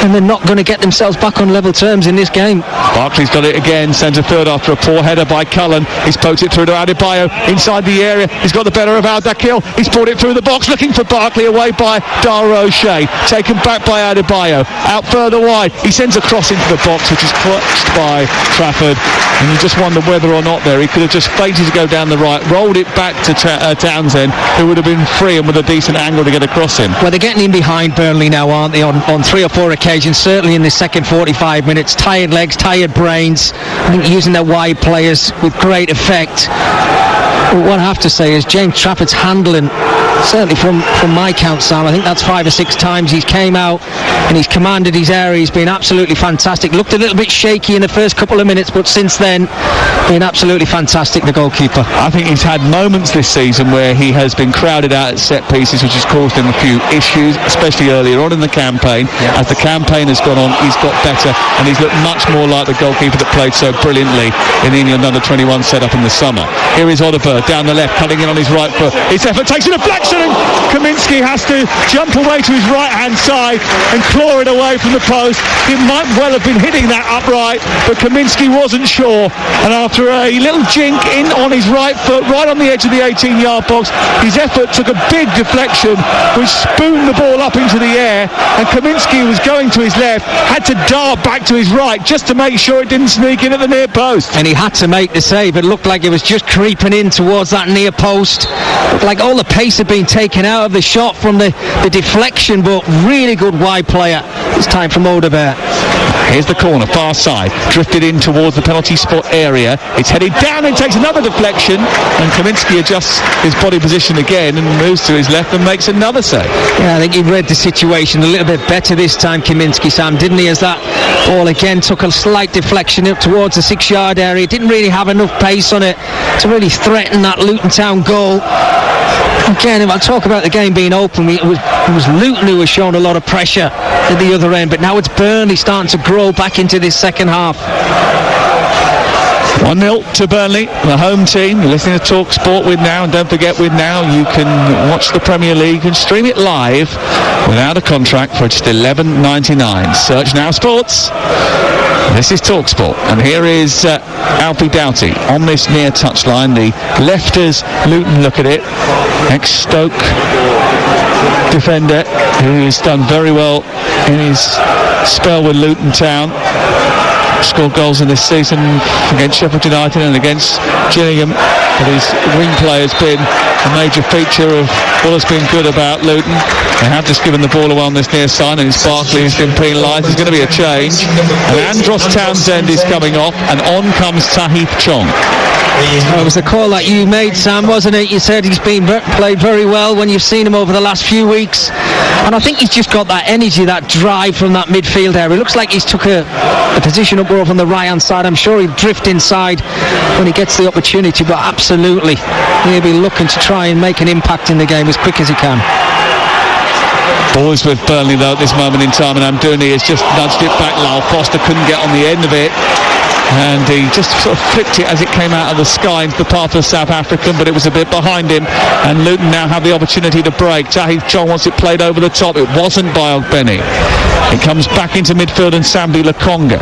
then they're not going to get themselves back on level terms in this game. Barkley's got it again, centre field after a poor header by Cullen. He's poked it through to Adebayo inside the area. He's got the better of Al-Dakil. He's brought it through the box, looking for Barkley, away by Dara O'Shea. Taken back by Adebayo. Out further wide. He sends a cross into the box, which is clutched by Trafford. And you just wonder whether or not there he could have just feinted to go down the right, rolled it back to Townsend, who would have been free and with a decent angle to get across him. Well, they're getting in behind Burnley now, aren't they, on 3 or 4 occasions, certainly in the second 45 minutes. Tired legs, tired brains. I think using their wide players with great effect. But what I have to say is James Trafford's handling, certainly from my count, Sam, I think that's 5 or 6 times he's came out and he's commanded his area. He's been absolutely fantastic. Looked a little bit shaky in the first couple of minutes, but since then been absolutely fantastic, the goalkeeper. I think he's had moments this season where he has been crowded out at set pieces, which has caused him a few issues, especially earlier on in the campaign. As the campaign has gone on, he's got better and he's looked much more like the goalkeeper that played so brilliantly in the England under-21 setup in the summer. Here is Odeberg down the left, cutting in on his right foot. His effort takes a deflection, and Kaminski has to jump away to his right-hand side and claw it away from the post. It might well have been hitting that upright, but Kaminski wasn't sure, and after a little jink in on his right foot, right on the edge of the 18-yard box, his effort took a big deflection which spooned the ball up into the air, and Kaminski, who was going to his left, had to dart back to his right just to make sure it didn't sneak in at the near post. And he had to make the save. It looked like it was just creeping in towards that near post. Looked like all the pace had been taken out of the shot from the deflection, but really good wide player. It's time for Odeberg. Here's the corner, far side, drifted in towards the penalty spot area. It's headed down and takes another deflection, and Kaminski adjusts his body position again and moves to his left and makes another save. Yeah, I think he read the situation a little bit better this time, Kaminski, Sam, didn't he? As that ball again took a slight deflection up towards the 6-yard area. Didn't really have enough pace on it to really threaten that Luton Town goal. Again, if I talk about the game being open, it was Luton who was showing a lot of pressure at the other end, but now it's Burnley starting to grow back into this second half. 1-0 to Burnley, the home team. You're listening to Talk Sport with Now, and don't forget, with Now you can watch the Premier League and stream it live without a contract for just $11.99. Search Now Sports. This is Talk Sport, and here is Alfie Doughty on this near touchline. The lefters Luton look at it. Ex-Stoke defender who's done very well in his spell with Luton Town. Scored goals in this season against Sheffield United and against Gillingham, but his wing play has been a major feature of what has been good about Luton. They have just given the ball away on this near side, and it's Barkley who's been penalised. There's going to be a change, and Andros Townsend is coming off, and on comes Tahith Chong. It was a call that you made, Sam, wasn't it? You said he's been played very well when you've seen him over the last few weeks, and I think he's just got that energy, that drive from that midfield area. It looks like he's took a position up over on the right hand side. I'm sure he'll drift inside when he gets the opportunity, but absolutely he'll be looking to try and make an impact in the game as quick as he can. Boys with Burnley though at this moment in time, and Amdouni has just nudged it back. Lyle Foster couldn't get on the end of it, and he just sort of flicked it as it came out of the sky into the path of the South African, but it was a bit behind him, and Luton now have the opportunity to break. Tahith Chong wants it played over the top. It wasn't by Ogbeni. It comes back into midfield and Sambi Lokonga.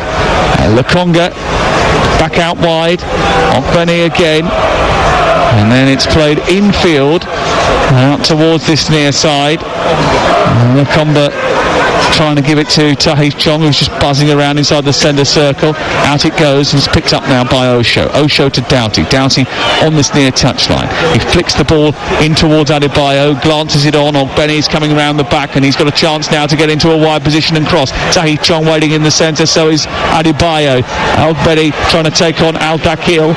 Lokonga back out wide. Ogbeni again. And then it's played infield out towards this near side. Lokonga trying to give it to Tahith Chong, who's just buzzing around inside the centre circle. Out it goes, and it's picked up now by Osho. Osho to Doughty. Doughty on this near touchline. He flicks the ball in towards Adebayo, glances it on. Ogbeni's coming around the back, and he's got a chance now to get into a wide position and cross. Tahith Chong waiting in the centre, so is Adebayo. Ogbeni trying to take on Al Dakil.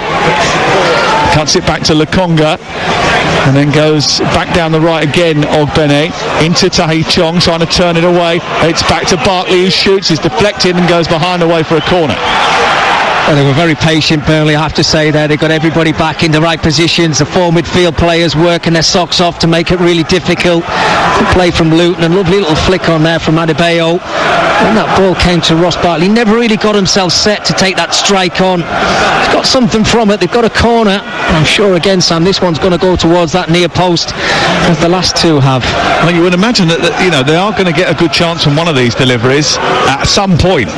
Cuts it back to Lokonga, and then goes back down the right again. Ogbeni into Tahith Chong, trying to turn it away. It's back to Barkley, who shoots, is deflected and goes behind away for a corner. Well, they were very patient, Burnley, I have to say there. They got everybody back in the right positions. The four midfield players working their socks off to make it really difficult. The play from Luton, a lovely little flick on there from Adebayo. When that ball came to Ross Barkley, he never really got himself set to take that strike on. He's got something from it. They've got a corner. I'm sure, again, Sam, this one's going to go towards that near post, as the last two have. Well, you would imagine that they are going to get a good chance from one of these deliveries at some point.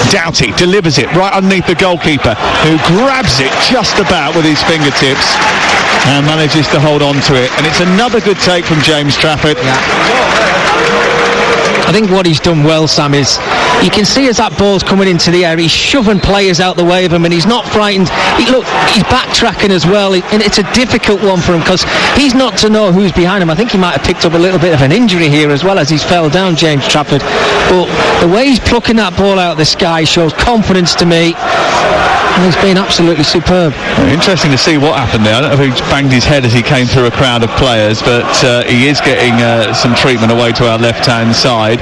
Doughty delivers it right underneath the goalkeeper, who grabs it just about with his fingertips and manages to hold on to it. And it's another good take from James Trafford. I think what he's done well, Sam, is you can see as that ball's coming into the air, he's shoving players out the way of him, and he's not frightened. He's backtracking as well, and it's a difficult one for him because he's not to know who's behind him. I think he might have picked up a little bit of an injury here as well as he's fell down, James Trafford. But the way he's plucking that ball out of the sky shows confidence to me. He's been absolutely superb. Interesting to see what happened there. I don't know if he banged his head as he came through a crowd of players, but he is getting some treatment away to our left-hand side.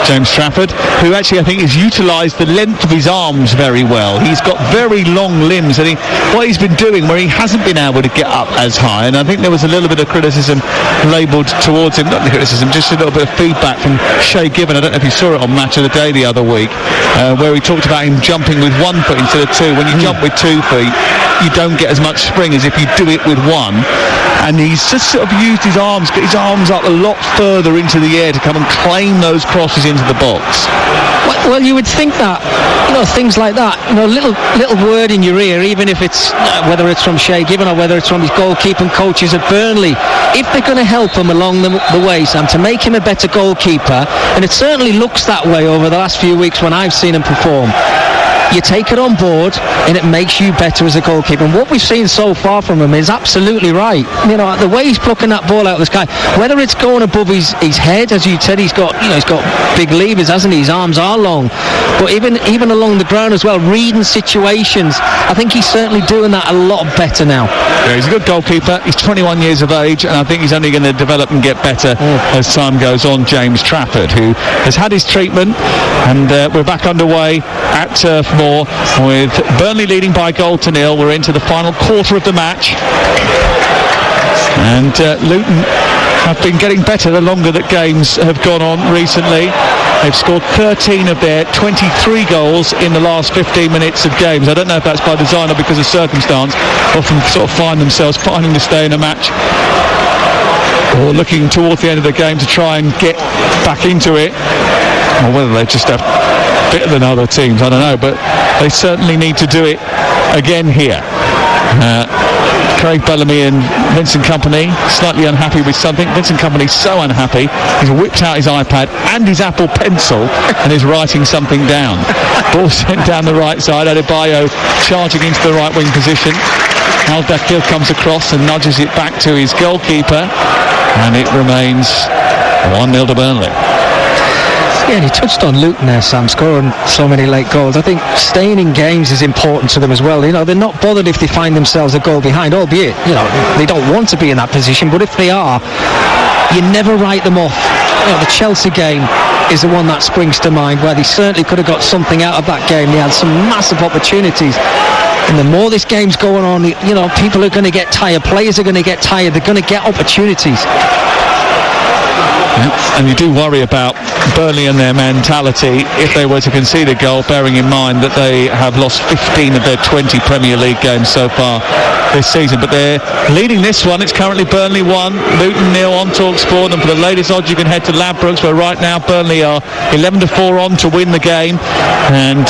James Trafford, who actually I think has utilised the length of his arms very well. He's got very long limbs, and what he's been doing where he hasn't been able to get up as high, and I think there was a little bit of criticism labelled towards him, not the criticism, just a little bit of feedback from Shay Given. I don't know if you saw it on Match of the Day the other week, where he talked about him jumping with 1 foot instead of 2. When you jump with 2 feet, you don't get as much spring as if you do it with 1. And he's just sort of used his arms, get his arms up a lot further into the air to come and claim those crosses into the box. Well, you would think that, things like that, little word in your ear, even if it's whether it's from Shay Given or whether it's from his goalkeeping coaches at Burnley, if they're going to help him along the way, Sam, to make him a better goalkeeper, and it certainly looks that way over the last few weeks when I've seen him perform. You take it on board and it makes you better as a goalkeeper, and what we've seen so far from him is absolutely right. The way he's plucking that ball out of the sky, whether it's going above his head, as you said, he's got big levers, hasn't he? His arms are long, but even along the ground as well, reading situations, I think he's certainly doing that a lot better now. Yeah, he's a good goalkeeper. He's 21 years of age, and I think he's only going to develop and get better as time goes on. James Trafford, who has had his treatment, and we're back underway at Turf Moor with Burnley leading by 1-0. We're into the final quarter of the match, and Luton have been getting better the longer that games have gone on recently. They've scored 13 of their 23 goals in the last 15 minutes of games. I don't know if that's by design or because of circumstance. Often sort of find themselves fighting to stay in a match, or looking towards the end of the game to try and get back into it, or whether they just have better than other teams, I don't know, but they certainly need to do it again here. Craig Bellamy and Vincent Kompany slightly unhappy with something. Vincent Kompany's so unhappy he's whipped out his iPad and his Apple Pencil and is writing something down. Ball sent down the right side. Adebayo charging into the right wing position. Al Dakil comes across and nudges it back to his goalkeeper, and it remains 1-0 to Burnley. Yeah, and you touched on Luton there, Sam, scoring so many late goals. I think staying in games is important to them as well. They're not bothered if they find themselves a goal behind, albeit, they don't want to be in that position, but if they are, you never write them off. The Chelsea game is the one that springs to mind, where they certainly could have got something out of that game. They had some massive opportunities. And the more this game's going on, people are going to get tired, players are going to get tired, they're going to get opportunities. Yeah, and you do worry about Burnley and their mentality if they were to concede a goal, bearing in mind that they have lost 15 of their 20 Premier League games so far this season. But they're leading this one. It's currently Burnley 1, Luton 0 on TalkSport. And for the latest odds, you can head to Ladbrokes, where right now Burnley are 11-4 on to win the game. And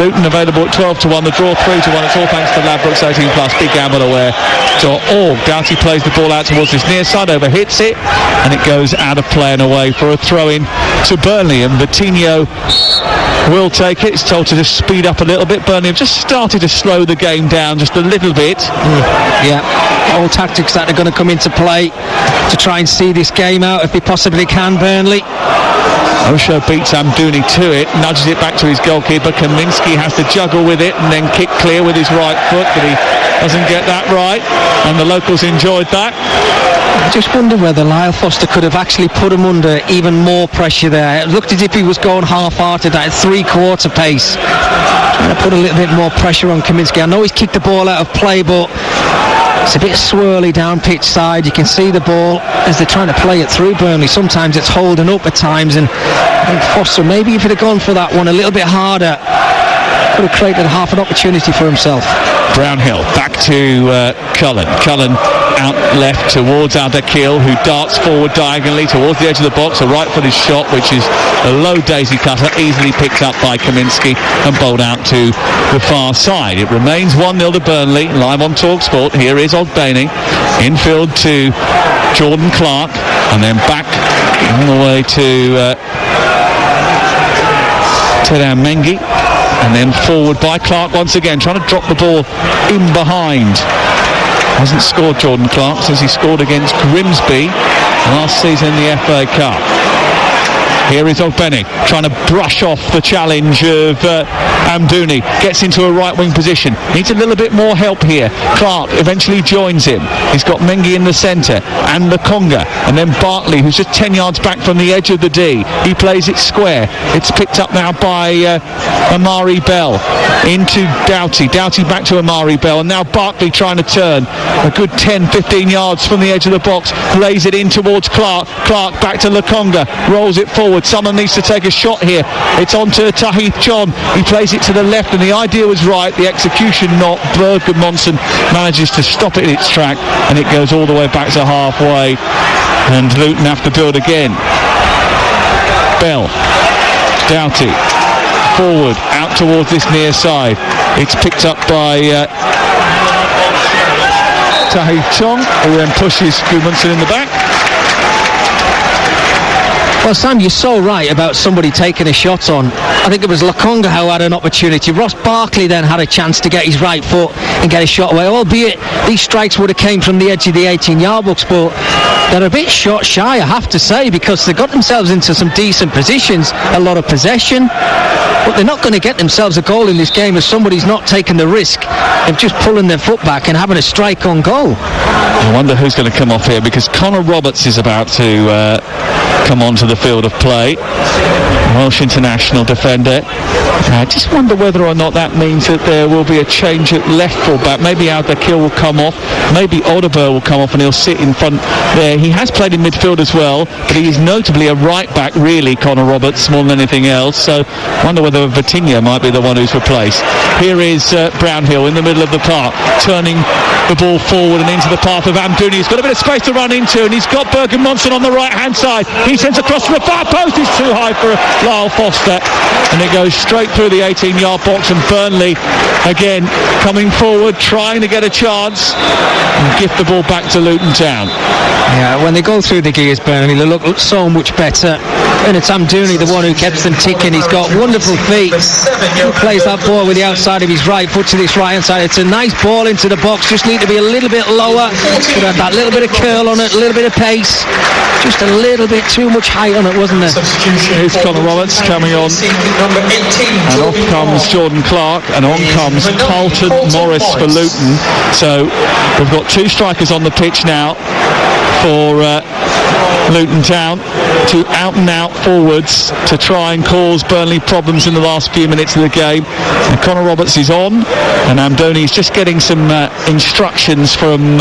Luton available at 12-1. The draw 3-1. It's all thanks to Ladbrokes 18+. Big gamble aware.org. Doughty plays the ball out towards this near side, overhits it, and it goes out of play and away for a throw-in to Burnley. And Vitinho will take it. It's told to just speed up a little bit. Burnley have just started to slow the game down just a little bit. Yeah, all tactics that are going to come into play to try and see this game out if they possibly can, Burnley. Osho beats Amdouni to it, nudges it back to his goalkeeper. Kaminsky has to juggle with it and then kick clear with his right foot, but he doesn't get that right, and the locals enjoyed that. I just wonder whether Lyle Foster could have actually put him under even more pressure there. It looked as if he was going half-hearted at 3/4 pace, trying to put a little bit more pressure on Kaminsky. I know he's kicked the ball out of play, but it's a bit swirly down pitch side. You can see the ball as they're trying to play it through Burnley. Sometimes it's holding up at times, and I think Foster, maybe if he'd have gone for that one a little bit harder, could have created half an opportunity for himself. Brownhill back to Cullen. Cullen out left towards Al-Dakhil, who darts forward diagonally towards the edge of the box. A right-footed shot, which is a low daisy cutter, easily picked up by Kaminsky and bowled out to the far side. It remains 1-0 to Burnley, live on TalkSport. Here is Ogbaini, infield to Jordan Clark, and then back all the way to Tedam Mengi, and then forward by Clark once again, trying to drop the ball in behind. Hasn't scored, Jordan Clark, since he scored against Grimsby last season in the FA Cup. Here is Ogbeni trying to brush off the challenge of Amdouni. Gets into a right wing position. Needs a little bit more help here. Clark eventually joins him. He's got Mengi in the centre and Lukonga. And then Bartley, who's just 10 yards back from the edge of the D. He plays it square. It's picked up now by Amari Bell into Doughty. Doughty back to Amari Bell. And now Bartley trying to turn a good 10-15 yards from the edge of the box. Lays it in towards Clark. Clark back to Lukonga. Rolls it forward. Someone needs to take a shot here. It's on to Tahith John. He plays it to the left, and the idea was right, the execution not. Bergmonson manages to stop it in its track, and it goes all the way back to halfway, and Luton have to build again. Bell, Doughty, forward, out towards this near side. It's picked up by Tahith Chong, who then pushes Gudmundsson in the back. Well, Sam, you're so right about somebody taking a shot on. I think it was Lukonga who had an opportunity. Ross Barkley then had a chance to get his right foot and get a shot away, albeit these strikes would have came from the edge of the 18-yard box, but they're a bit shot shy, I have to say, because they got themselves into some decent positions, a lot of possession, but they're not going to get themselves a goal in this game if somebody's not taking the risk of just pulling their foot back and having a strike on goal. I wonder who's going to come off here, because Connor Roberts is about to come onto the field of play. Welsh international defender. I just wonder whether or not that means that there will be a change at left full back. Maybe Al-Dakhil will come off, maybe Odeberg will come off, and he'll sit in front there. He has played in midfield as well, but he is notably a right back, really, Connor Roberts, more than anything else. So I wonder whether Vitinho might be the one who's replaced. Here is Brownhill in the middle of the park, turning the ball forward and into the path of Amdouni. He's got a bit of space to run into, and he's got Bergmonson on the right hand side. He sends across to the far post. It's too high for Lyle Foster, and it goes straight through the 18-yard box. And Burnley again coming forward, trying to get a chance and gift the ball back to Luton Town. Yeah, when they go through the gears, Burnley, they look so much better. And it's Amdouni, the one who keeps them ticking. He's got wonderful feet. He plays that ball with the outside of his right foot to this right hand side. It's a nice ball into the box. Just need to be a little bit lower. Could have that little bit of curl on it, a little bit of pace. Just a little bit too much height on it, wasn't there? Here's Connor Roberts coming on, and off comes Jordan Clark, and on comes Carlton Morris for Luton. So we've got two strikers on the pitch now for Luton Town, two out and out forwards to try and cause Burnley problems in the last few minutes of the game. And Connor Roberts is on, and Amdouni is just getting some instructions from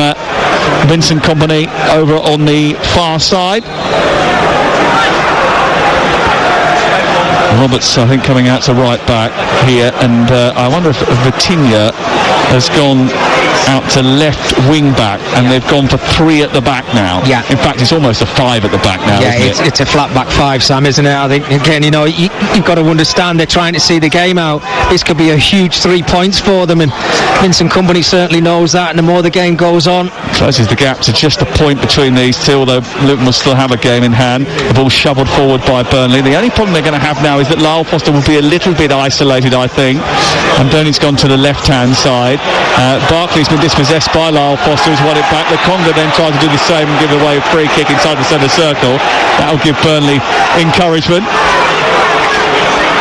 Vincent Kompany over on the far side. Roberts, I think, coming out to right back here, and I wonder if Vitinho has gone out to left wing back, and they've gone for 3 at the back now. Yeah. In fact, it's almost a 5 at the back now, isn't it? It's a flat back 5, Sam, isn't it? I think, again, you've got to understand they're trying to see the game out. This could be a huge 3 points for them, and Vincent Kompany certainly knows that, and the more the game goes on... Closes the gap to just a point between these two, although Luton will still have a game in hand. The ball shoveled forward by Burnley. The only problem they're going to have now is that Lyle Foster will be a little bit isolated, I think. And Donny's gone to the left-hand side. Barkley's been dispossessed by Lyle Foster, who's won it back. The Conga then tried to do the same and give away a free kick inside the centre circle. That'll give Burnley encouragement.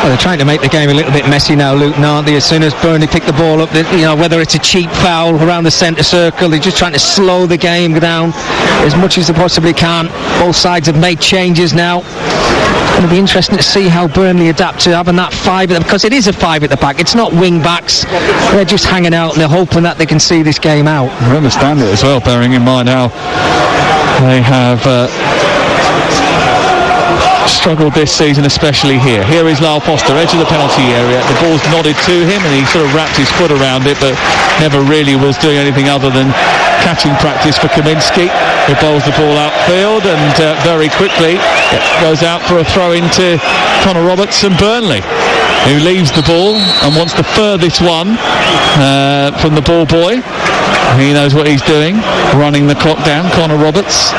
Well, they're trying to make the game a little bit messy now, Luton, aren't they? As soon as Burnley pick the ball up, whether it's a cheap foul around the centre circle, they're just trying to slow the game down as much as they possibly can. Both sides have made changes now. It's going to be interesting to see how Burnley adapt to having that 5 at the, because it is a 5 at the back. It's not wing backs. They're just hanging out and they're hoping that they can see this game out. I understand it as well, bearing in mind how they have struggled this season, especially here. Here is Lyle Foster, edge of the penalty area. The ball's nodded to him and he sort of wrapped his foot around it, but never really was doing anything other than catching practice for Kaminski, who bowls the ball outfield, and very quickly it goes out for a throw into Connor Roberts and Burnley, who leaves the ball and wants the furthest one from the ball boy. He knows what he's doing, running the clock down, Connor Roberts,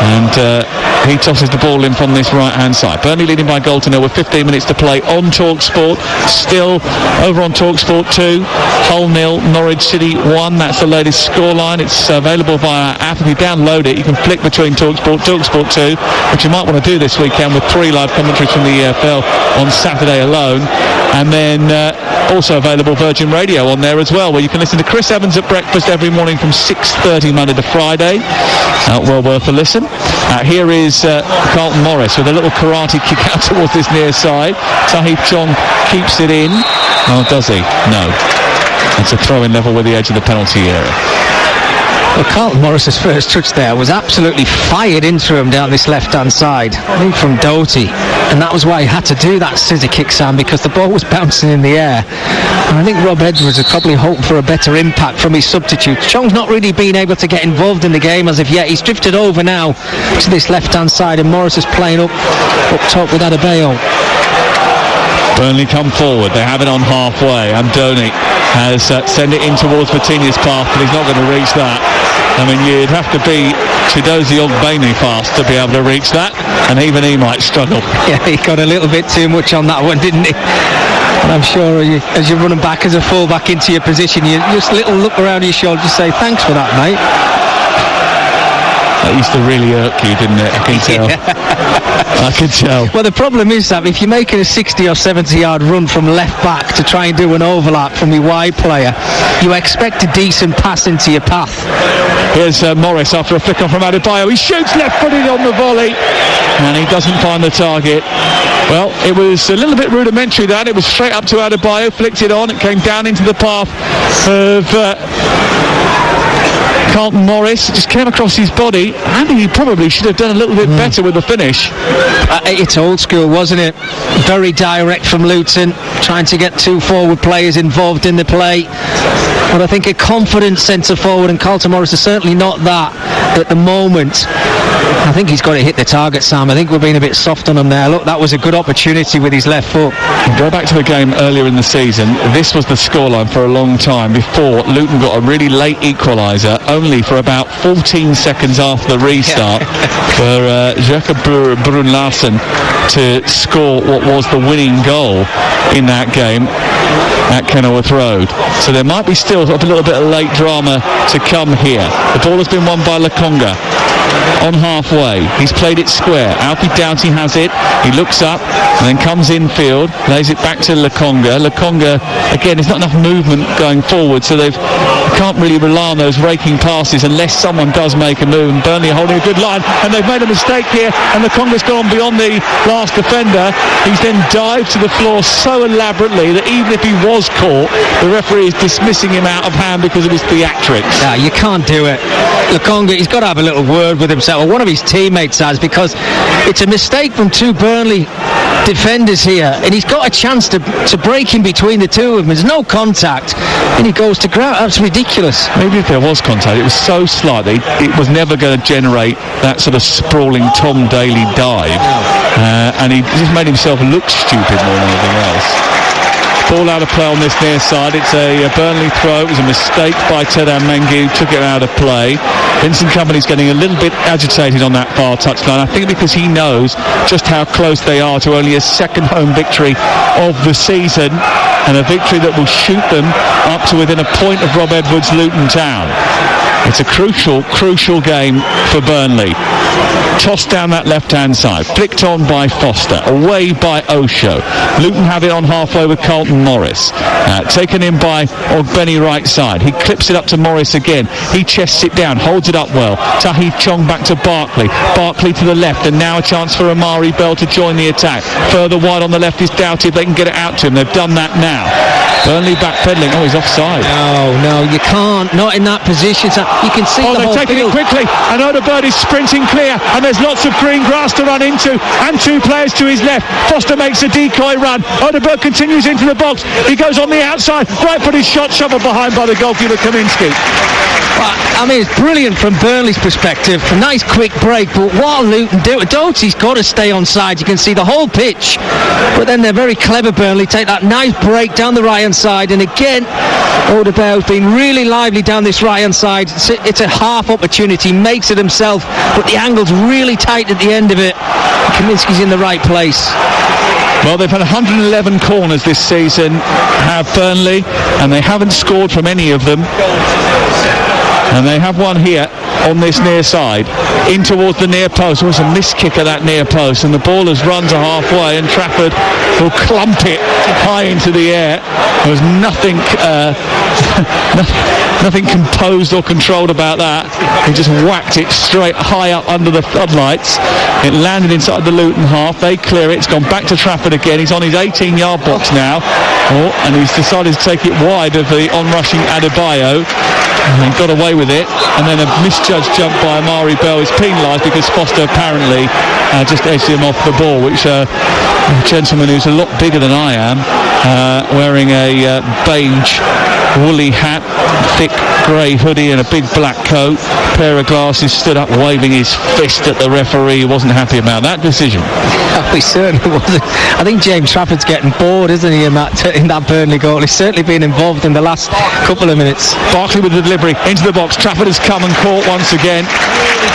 and he tosses the ball in from this right-hand side. Burnley leading by goal to nil with 15 minutes to play on TalkSport. Still over on TalkSport 2, Hull 0, Norwich City 1. That's the latest scoreline. It's available via app. If you download it, you can flick between TalkSport 2, which you might want to do this weekend with 3 live commentaries from the EFL on Saturday alone. And then also available Virgin Radio on there as well, where you can listen to Chris Evans at breakfast every morning from 6:30 Monday to Friday. Well worth a listen. Here is Carlton Morris with a little karate kick out towards this near side. Tahith Chong keeps it in. Oh, does he? No. It's a throw-in level with the edge of the penalty area. Well, Carlton Morris's first touch there was absolutely fired into him down this left-hand side, I think from Doty, and that was why he had to do that scissor kick, Sam, because the ball was bouncing in the air. And I think Rob Edwards had probably hoped for a better impact from his substitute. Chong's not really been able to get involved in the game as of yet. He's drifted over now to this left-hand side, and Morris is playing up top with Adebayo. Burnley come forward. They have it on halfway. Andoni has sent it in towards Martinez's path, but he's not going to reach that. I mean, you'd have to be Chidozie Ogbene fast to be able to reach that, and even he might struggle. Yeah, he got a little bit too much on that one, didn't he? And I'm sure as you're running back as a full-back into your position, you just a little look around your shoulder to say, thanks for that, mate. That used to really irk you, didn't it? I can tell. I can tell. Well, the problem is that if you're making a 60 or 70 yard run from left back to try and do an overlap from your wide player, you expect a decent pass into your path. Here's Morris after a flick on from Adebayo. He shoots left-footed on the volley, and he doesn't find the target. Well, it was a little bit rudimentary, that. It was straight up to Adebayo, flicked it on. It came down into the path of Carlton Morris. It just came across his body. I think he probably should have done a little bit better with the finish. It's old school, wasn't it? Very direct from Luton, trying to get 2 forward players involved in the play. But I think a confident centre forward, and Carlton Morris is certainly not that at the moment. I think he's got to hit the target, Sam. I think we're being a bit soft on him there. Look, that was a good opportunity with his left foot. Go back to the game earlier in the season. This was the scoreline for a long time before Luton got a really late equaliser, only for about 14 seconds after the restart for Jakob Brun Larsen to score what was the winning goal in that game at Kenilworth Road. So there might be still a little bit of late drama to come here. The ball has been won by Lokonga on halfway. He's played it square. Alfie Doughty has it. He looks up and then comes infield, lays it back to Lokonga. Lokonga, again, there's not enough movement going forward, so they can't really rely on those raking passes unless someone does make a move. And Burnley are holding a good line, and they've made a mistake here, and Lokonga's gone beyond the last defender. He's then dived to the floor so elaborately that even if he was caught, the referee is dismissing him out of hand because of his theatrics. Yeah, you can't do it. Lokonga, he's got to have a little word with himself, or one of his teammates has, because it's a mistake from 2 Burnley defenders here, and he's got a chance to break in between the two of them. There's no contact, and he goes to ground. That's ridiculous. Maybe if there was contact, it was so slight that it was never going to generate that sort of sprawling Tom Daly dive, and he just made himself look stupid more than anything else. Ball out of play on this near side. It's a Burnley throw. It was a mistake by Tedam Mengu, took it out of play. Vincent Kompany's getting a little bit agitated on that far touchline, I think because he knows just how close they are to only a second home victory of the season, and a victory that will shoot them up to within a point of Rob Edwards' Luton Town. It's a crucial game for Burnley. Tossed down that left-hand side, flicked on by Foster, away by Osho. Luton have it on halfway with Carlton Morris. Taken in by Ogbeni right side. He clips it up to Morris again. He chests it down, holds it up well. Tahi Chong back to Barkley. Barkley to the left, and now a chance for Amari Bell to join the attack. Further wide on the left is Doughty if they can get it out to him. They've done that now. Burnley backpedaling. Oh, he's offside. No, you can't. Not in that position. So you can see the whole they're taking field. it quickly, and Odegaard is sprinting clear, and there's lots of green grass to run into, and two players to his left. Foster makes a decoy run. Odegaard continues into the box. He goes on the outside, right footed shot, shoveled behind by the goalkeeper Kaminsky. I mean, it's brilliant from Burnley's perspective. A nice quick break, but what Luton do? Doughty's got to stay on side. You can see the whole pitch, but then they're very clever. Burnley take that nice break down the right-hand side, and again, Odegaard's been really lively down this right-hand side. It's a half opportunity, makes it himself, but the angle's really tight at the end of it. Kaminsky's in the right place. Well, they've had 111 corners this season, have Burnley, and they haven't scored from any of them. And they have one here on this near side, in towards the near post. It was a missed kick at that near post, and the ball has run to halfway, and Trafford will clump it high into the air. There was nothing nothing composed or controlled about that. He just whacked it straight high up under the floodlights. It landed inside the Luton half. They clear it. It's gone back to Trafford again. He's on his 18-yard box now. And he's decided to take it wide of the on-rushing Adebayo. And got away with it, and then a misjudged jump by Amari Bell is penalised because Foster apparently just edged him off the ball, which a gentleman who's a lot bigger than I am, wearing a beige woolly hat, thick grey hoodie and a big black coat, pair of glasses, stood up waving his fist at the referee. He wasn't happy about that decision. He certainly wasn't. I think James Trafford's getting bored, isn't he, in that Burnley goal? He's certainly been involved in the last couple of minutes. Barkley with the delivery into the box. Trafford has come and caught once again,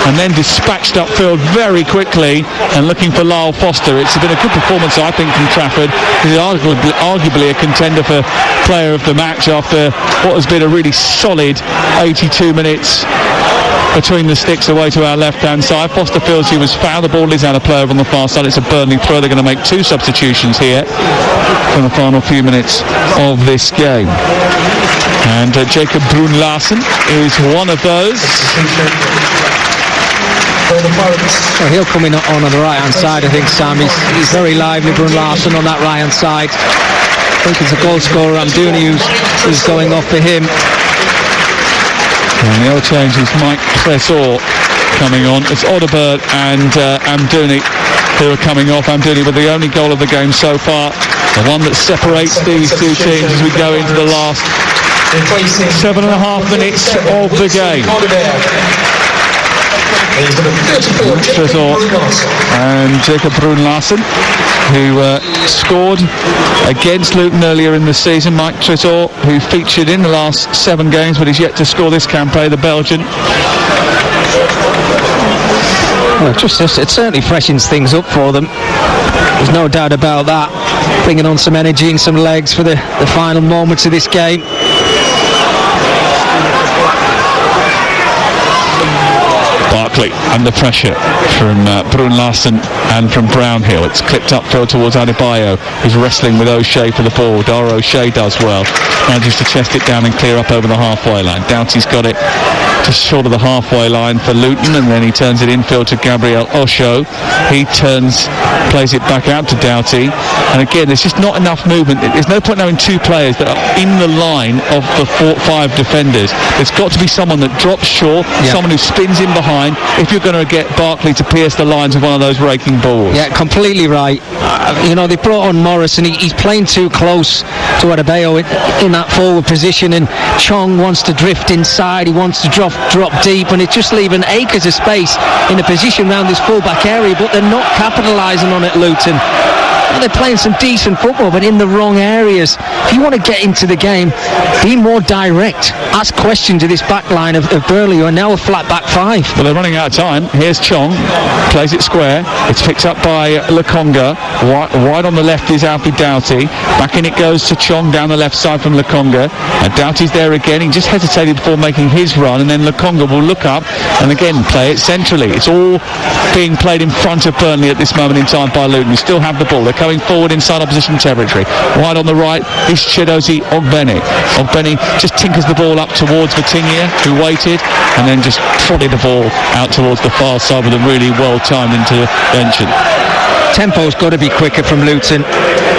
and then dispatched upfield very quickly and looking for Lyle Foster. It's been a good performance, I think, from Trafford. He's arguably a contender for player of the match after what has been a really solid 82 minutes between the sticks away to our left-hand side. Foster feels he was fouled. The ball is out of play over on the far side. It's a Burnley throw. They're going to make two substitutions here for the final few minutes of this game. And Jacob Brun Larsen is one of those. Well, he'll come in on the right-hand side, I think, Sam. He's very lively, Brun Larsen, on that right-hand side. I think it's a goal scorer, Amdouni, who's going off for him. And the other change is Mike Tresor coming on. It's Odegaard and Amdouni who are coming off. Amdouni with the only goal of the game so far, the one that separates these two teams as we go into the last 7.5 minutes of the game. Tresor and Jacob Brun Larsen, who scored against Luton earlier in the season. Mike Tresor, who featured in the last 7 games, but he's yet to score this campaign, the Belgian. Well, it certainly freshens things up for them. There's no doubt about that. Bringing on some energy and some legs for the final moments of this game. Barkley under pressure from Brun Larsen and from Brownhill. It's clipped upfield towards Adebayo, who's wrestling with O'Shea for the ball. Dara O'Shea does well, manages to chest it down and clear up over the halfway line. Doughty's got it just short of the halfway line for Luton, and then he turns it infield to Gabriel Osho. He plays it back out to Doughty, and again there's just not enough movement. There's no point knowing two players that are in the line of the 4-5 defenders. There's got to be someone that drops short, someone who spins in behind line if you're going to get Barkley to pierce the lines with one of those raking balls. Yeah, completely right. They brought on Morris, and he's playing too close to Adebayo in that forward position, and Chong wants to drift inside, he wants to drop deep, and it's just leaving acres of space in a position around this full-back area, but they're not capitalising on it, Luton. They're playing some decent football, but in the wrong areas. If you want to get into the game, be more direct. Ask questions of this back line of Burnley, who are now a flat back five. Well, they're running out of time. Here's Chong, plays it square. It's picked up by Lukonga. Wide on the left is Alfie Doughty. Back in it goes to Chong down the left side from Lukonga. And Doughty's there again. He just hesitated before making his run, and then Lukonga will look up and again play it centrally. It's all being played in front of Burnley at this moment in time by Luton. We still have the ball. They're coming forward inside opposition territory. Wide on the right is Chidozie Ogbene. Ogbene just tinkers the ball up towards Vitinha, who waited, and then just prodded the ball out towards the far side with a really well-timed intervention. Tempo's got to be quicker from Luton.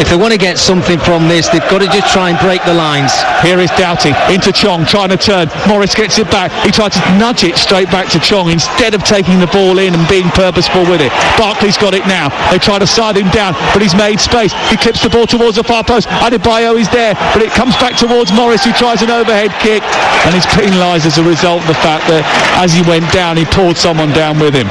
If they want to get something from this, they've got to just try and break the lines. Here is Doughty into Chong, trying to turn. Morris gets it back. He tried to nudge it straight back to Chong instead of taking the ball in and being purposeful with it. Barkley's got it now. They try to side him down, but he's made space. He clips the ball towards the far post. Adebayo is there, but it comes back towards Morris, who tries an overhead kick, and he's penalised as a result of the fact that as he went down, he pulled someone down with him.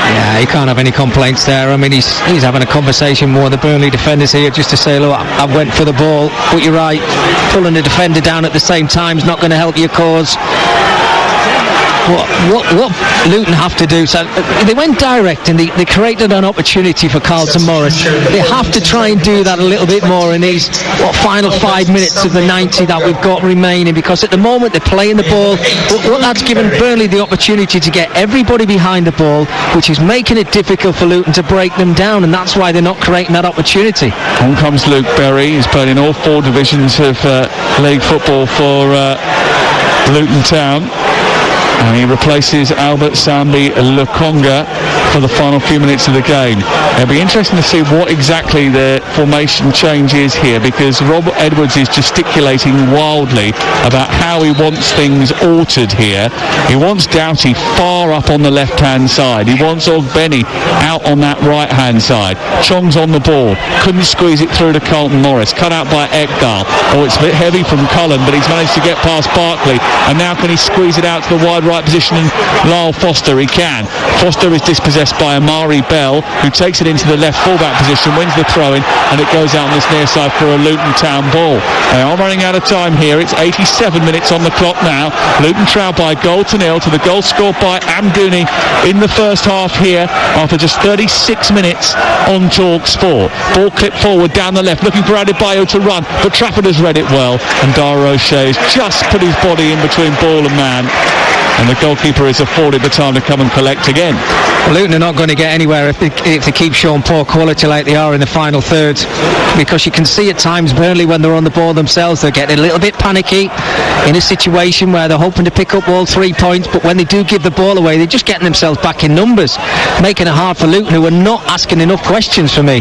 Yeah, he can't have any complaints there. I mean, he's having a conversation with the Burnley defenders here just to say, look, I went for the ball, but you're right, pulling the defender down at the same time is not going to help your cause. What Luton have to do, so they went direct and they created an opportunity for Carlton Morris. They have to try and do that a little bit more in these final 5 minutes of the 90 that we've got remaining, because at the moment they're playing the ball, but what that's given Burnley the opportunity to get everybody behind the ball, which is making it difficult for Luton to break them down, and that's why they're not creating that opportunity. On comes Luke Berry. He's played in all four divisions of league football for Luton Town. And he replaces Albert Sambi Lukonga for the final few minutes of the game. It'll be interesting to see what exactly the formation change is here, because Rob Edwards is gesticulating wildly about how he wants things altered here. He wants Doughty far up on the left-hand side. He wants Ogbene out on that right-hand side. Chong's on the ball. Couldn't squeeze it through to Carlton Morris. Cut out by Ekdal. Oh, it's a bit heavy from Cullen, but he's managed to get past Barkley. And now can he squeeze it out to the wide right position? And Lyle Foster, he can. Foster is dispossessed by Amari Bell, who takes it into the left fullback position, wins the throw-in, and it goes out on this near side for a Luton Town ball. They are running out of time here. It's 87 minutes on the clock now. Luton trail by 1-0 to the goal scored by Amdouni in the first half here after just 36 minutes on TalkSport. Ball clipped forward down the left, looking for Adebayo to run, but Trafford has read it well, and Dara O'Shea has just put his body in between ball and man, and the goalkeeper is afforded the time to come and collect again. Well, Luton are not going to get anywhere if they keep showing poor quality like they are in the final third, because you can see at times Burnley, when they're on the ball themselves, they're getting a little bit panicky in a situation where they're hoping to pick up all 3 points, but when they do give the ball away, they're just getting themselves back in numbers, making it hard for Luton, who are not asking enough questions for me.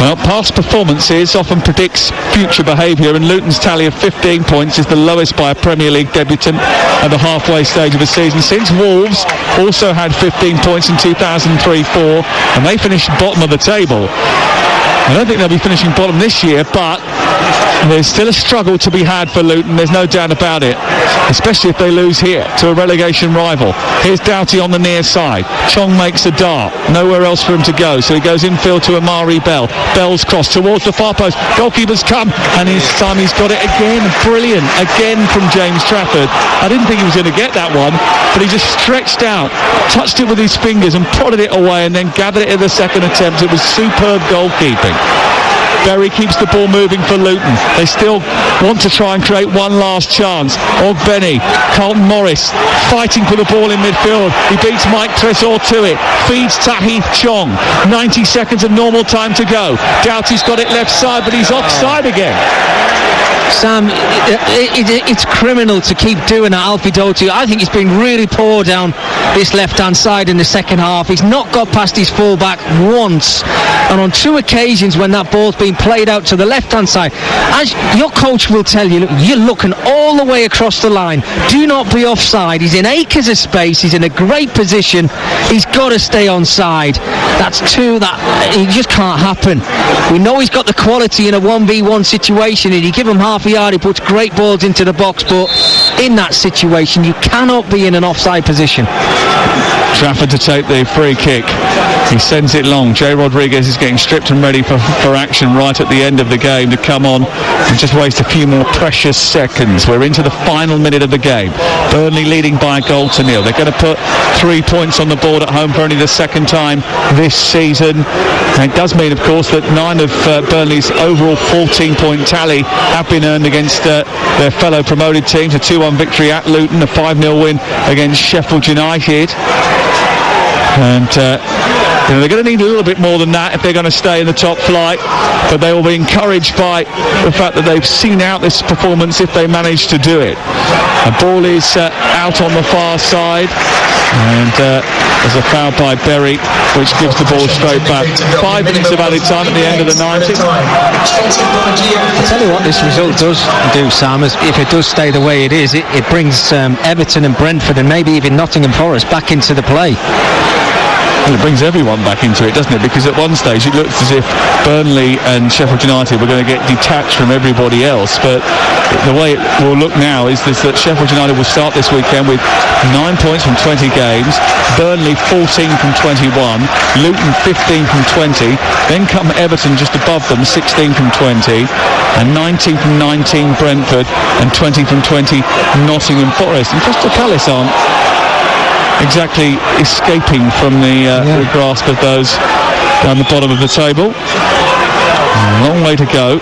Well, past performances often predicts future behaviour, and Luton's tally of 15 points is the lowest by a Premier League debutant at the halfway stage of a season since Wolves also had 15 points in 2003-04, and they finished bottom of the table. I don't think they'll be finishing bottom this year, but there's still a struggle to be had for Luton, there's no doubt about it, especially if they lose here to a relegation rival. Here's Doughty on the near side. Chong makes a dart, nowhere else for him to go, so he goes infield to Amari Bell. Bell's cross towards the far post. Goalkeeper's come, and this time he's got it again. Brilliant, again from James Trafford. I didn't think he was going to get that one, but he just stretched out, touched it with his fingers and prodded it away, and then gathered it at the second attempt. It was superb goalkeeping. Berry keeps the ball moving for Luton. They still want to try and create one last chance. Ogbene, Carlton Morris fighting for the ball in midfield. He beats Mike Tresor to it. Feeds Tahith Chong. 90 seconds of normal time to go. Doughty's got it left side, but he's offside again. Sam, it's criminal to keep doing that, Alfie Doughty. I think he's been really poor down this left-hand side in the second half. He's not got past his full-back once, and on 2 occasions when that ball's been played out to the left-hand side, as your coach will tell you, look, you're looking all the way across the line. Do not be offside. He's in acres of space. He's in a great position. He's got to stay onside. That's 2 that it just can't happen. We know he's got the quality in a 1v1 situation, and you give him half a yard, he puts great balls into the box, but in that situation you cannot be in an offside position. Trafford to take the free kick. He sends it long. Jay Rodriguez is getting stripped and ready for action right at the end of the game to come on and just waste a few more precious seconds. We're into the final minute of the game. Burnley leading by a goal to nil. They're going to put 3 points on the board at home for only the second time this season. And it does mean, of course, that 9 of Burnley's overall 14-point tally have been earned against their fellow promoted teams. A 2-1 victory at Luton, a 5-0 win against Sheffield United. And they're going to need a little bit more than that if they're going to stay in the top flight, but they will be encouraged by the fact that they've seen out this performance if they manage to do it. The ball is out on the far side, and there's a foul by Berry, which gives the ball straight back. 5 minutes of added time at the end of the 90th. I'll tell you what this result does do, Sam, is if it does stay the way it is, it brings Everton and Brentford and maybe even Nottingham Forest back into the play. Well, it brings everyone back into it, doesn't it? Because at one stage it looked as if Burnley and Sheffield United were going to get detached from everybody else, but the way it will look now is that Sheffield United will start this weekend with 9 points from 20 games, Burnley 14 from 21, Luton 15 from 20, then come Everton just above them, 16 from 20, and 19 from 19 Brentford, and 20 from 20 Nottingham Forest. And Crystal Palace aren't exactly escaping from the grasp of those down the bottom of the table. A long way to go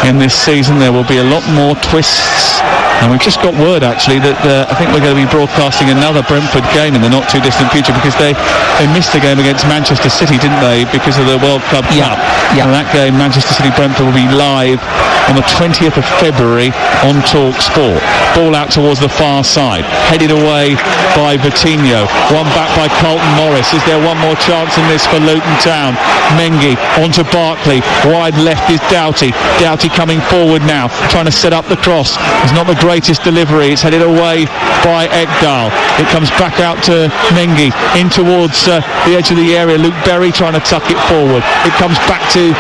in this season. There will be a lot more twists, and we've just got word actually that I think we're going to be broadcasting another Brentford game in the not too distant future, because they missed the game against Manchester City, didn't they, because of the World Cup Cup. And that game, Manchester City Brentford, will be live on the 20th of February on Talk Sport. Ball out towards the far side, headed away by Vitinho, one back by Carlton Morris. Is there one more chance in this for Luton Town? Mengi onto Barkley, wide left is Doughty coming forward now, trying to set up the cross. It's not the greatest delivery, it's headed away by Ekdal. It comes back out to Mengi, in towards the edge of the area. Luke Berry trying to tuck it forward. It comes back to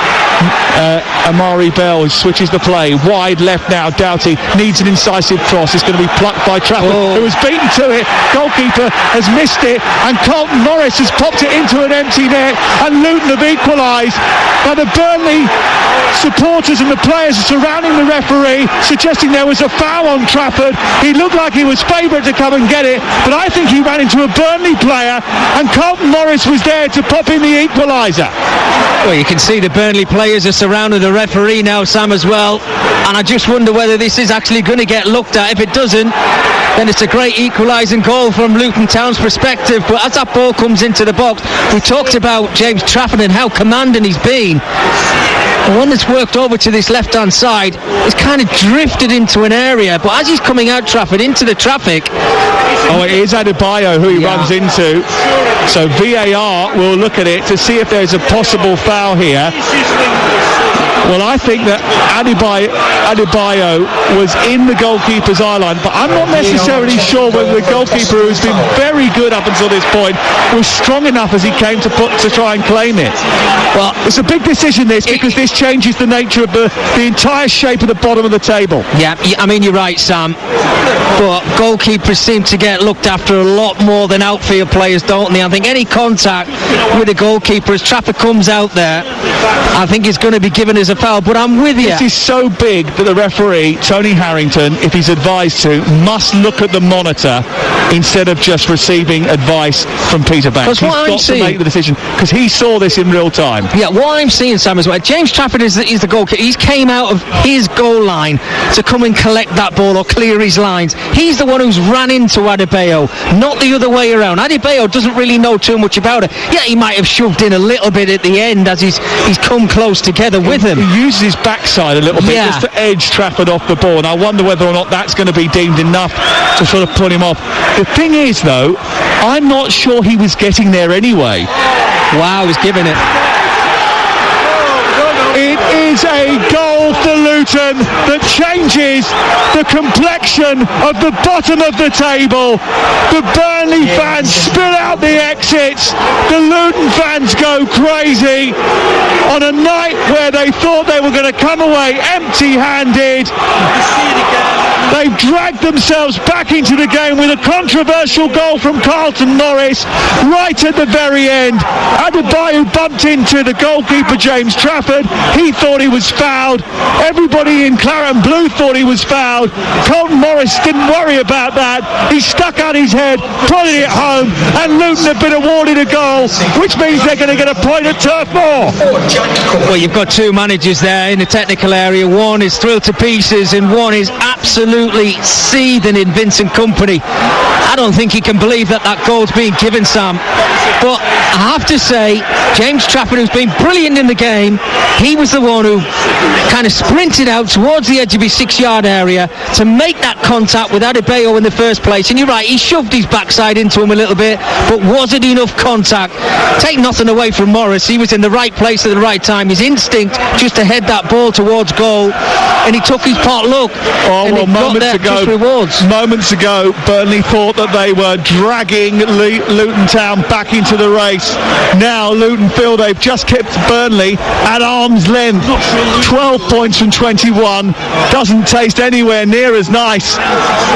Amari Bell, who switches the play wide left now. Doughty needs an incisive cross. It's going to be plucked by Trafford, who was beaten to it. Goalkeeper has missed it, and Carlton Morris has popped it into an empty net, and Luton have equalised. Now the Burnley supporters and the players are surrounding the referee, suggesting there was a foul on Trafford. He looked like he was favourite to come and get it, but I think he ran into a Burnley player, and Carlton Morris was there to pop in the equaliser. Well, you can see the Burnley players are surrounding the referee now, Sam, as well, and I just wonder whether this is actually going to get looked at. If it doesn't, then it's a great equalising goal from Luton Town's perspective. But as that ball comes into the box, we talked about James Trafford and how commanding he's been. And when it's worked over to this left-hand side, it's kind of drifted into an area, but as he's coming out Trafford into the traffic... Oh, it is Adebayo who he runs into. So VAR will look at it to see if there's a possible foul here. Well, I think that Adebayo was in the goalkeeper's eye line, but I'm not necessarily sure whether the goalkeeper, who's been very good up until this point, was strong enough as he came to try and claim it. Well, it's a big decision, this, because this changes the nature of the entire shape of the bottom of the table. Yeah, I mean, you're right, Sam. But goalkeepers seem to get looked after a lot more than outfield players, don't they? I think any contact with a goalkeeper, as Trafford comes out there, I think it's going to be given as a foul. But I'm with you. This is so big that the referee, Tony Harrington, if he's advised to, must look at the monitor instead of just receiving advice from Peter Banks. He's got to make the decision, because he saw this in real time. Yeah, what I'm seeing, Sam, is James Trafford is the goalkeeper. He's came out of his goal line to come and collect that ball or clear his lines. He's the one who's ran into Adebayo, not the other way around. Adebayo doesn't really know too much about it. Yeah, he might have shoved in a little bit at the end as he's he's come close together with him. He uses his backside a little bit just to edge Trafford off the ball, and I wonder whether or not that's going to be deemed enough to sort of put him off. The thing is, though, I'm not sure he was getting there anyway. Wow, he's giving it. It is a goal for Luton that changes the complexion of the bottom of the table. The Burnley fans spill out the exits. The Luton fans go crazy on a night where they thought they were going to come away empty-handed. They've dragged themselves back into the game with a controversial goal from Carlton Morris right at the very end. Adebayo bumped into the goalkeeper, James Trafford. He thought he was fouled. Everybody in claret and blue thought he was fouled. Carlton Morris didn't worry about that. He stuck out his head, prodded it home, and Luton have been awarded a goal, which means they're going to get a point at Turf Moor. Well, you've got two managers there in the technical area. One is thrilled to pieces and one is absolutely seething in Vincent Kompany. I don't think he can believe that goal's being given, Sam. But I have to say, James Trafford, who's been brilliant in the game, he was the one who kind of sprinted out towards the edge of his 6-yard area to make that contact with Adebayo in the first place. And you're right, he shoved his backside into him a little bit, but was it enough contact? Take nothing away from Morris. He was in the right place at the right time. His instinct just to head that ball towards goal, and he took his pot luck. Moments ago, Burnley thought that they were dragging Luton Town back into the race. Now Luton feel they've just kept Burnley at arm's length. 12 points from 21 doesn't taste anywhere near as nice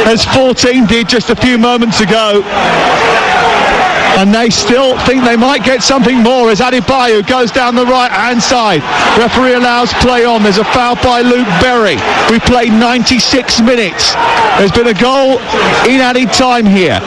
as 14 did just a few moments ago. And they still think they might get something more as Adebayo goes down the right-hand side. Referee allows play on. There's a foul by Luke Berry. We played 96 minutes. There's been a goal in added time here.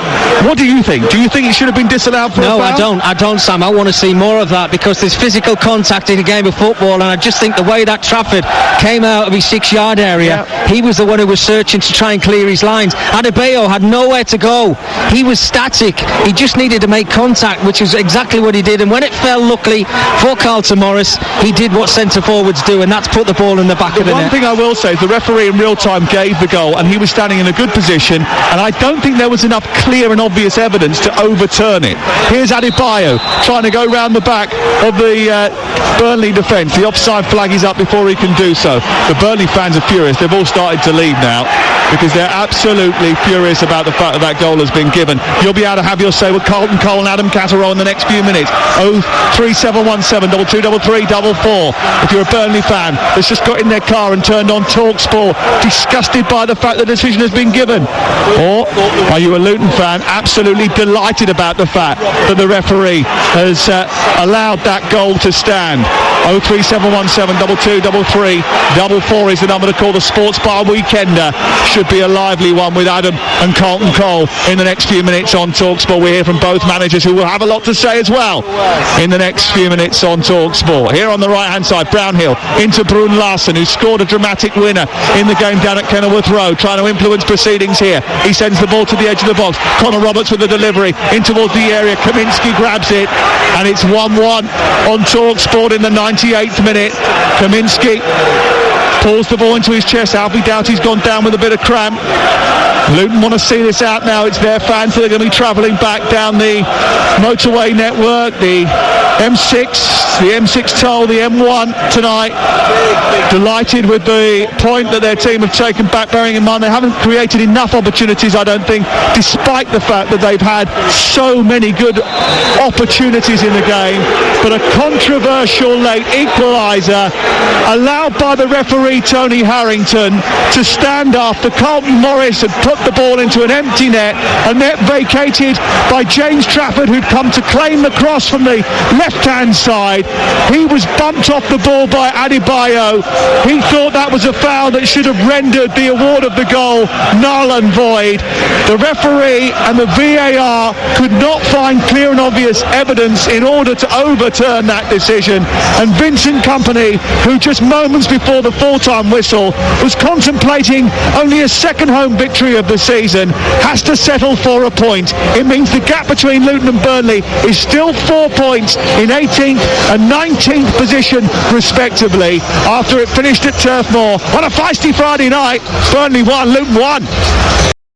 What do you think? Do you think it should have been disallowed for a foul? No, I don't, Sam. I want to see more of that because there's physical contact in a game of football, and I just think the way that Trafford came out of his 6-yard area, he was the one who was searching to try and clear his lines. Adebayo had nowhere to go. He was static. He just needed to make contact, which is exactly what he did, and when it fell, luckily for Carlton Morris, he did what centre forwards do, and that's put the ball in the back of the net. One thing I will say is the referee in real time gave the goal, and he was standing in a good position, and I don't think there was enough clear and obvious evidence to overturn it. Here's Adebayo trying to go round the back of the Burnley defence. The offside flag is up before he can do so. The Burnley fans are furious. They've all started to leave now because they're absolutely furious about the fact that goal has been given. You'll be able to have your say with Carlton Cole and Adam Catterall in the next few minutes. 03717 2233 44. If you're a Burnley fan that's just got in their car and turned on TalkSport, disgusted by the fact the decision has been given, or are you a Luton fan absolutely delighted about the fact that the referee has allowed that goal to stand? 03717 2233 44 is the number to call. The Sports Bar Weekender should be a lively one with Adam and Carlton Cole in the next few minutes on TalkSport. We hear from both managers who will have a lot to say as well in the next few minutes on TalkSport. Here on the right hand side, Brownhill into Brun Larsen, who scored a dramatic winner in the game down at Kenilworth Road, trying to influence proceedings here. He sends the ball to the edge of the box. Connor Roberts with the delivery in towards the area. Kaminsky grabs it, and it's 1-1 on TalkSport in the 98th minute. Kaminsky pulls the ball into his chest. Alfie Doughty's gone down with a bit of cramp. Luton want to see this out now. It's their fans, so they're going to be travelling back down the motorway network, the M6, the M6 toll, the M1 tonight. Delighted with the point that their team have taken back, bearing in mind they haven't created enough opportunities, I don't think, despite the fact that they've had so many good opportunities in the game. But a controversial late equaliser allowed by the referee Tony Harrington to stand after Carlton Morris had put the ball into an empty net, a net vacated by James Trafford, who'd come to claim the cross from the left-hand side. He was bumped off the ball by Adebayo. He thought that was a foul that should have rendered the award of the goal null and void. The referee and the VAR could not find clear and obvious evidence in order to overturn that decision, and Vincent Kompany, who just moments before the full-time whistle was contemplating only a second home victory of the season, has to settle for a point. It means the gap between Luton and Burnley is still 4 points in 18th and 19th position respectively after it finished at Turf Moor. What a feisty Friday night. Burnley 1, Luton 1.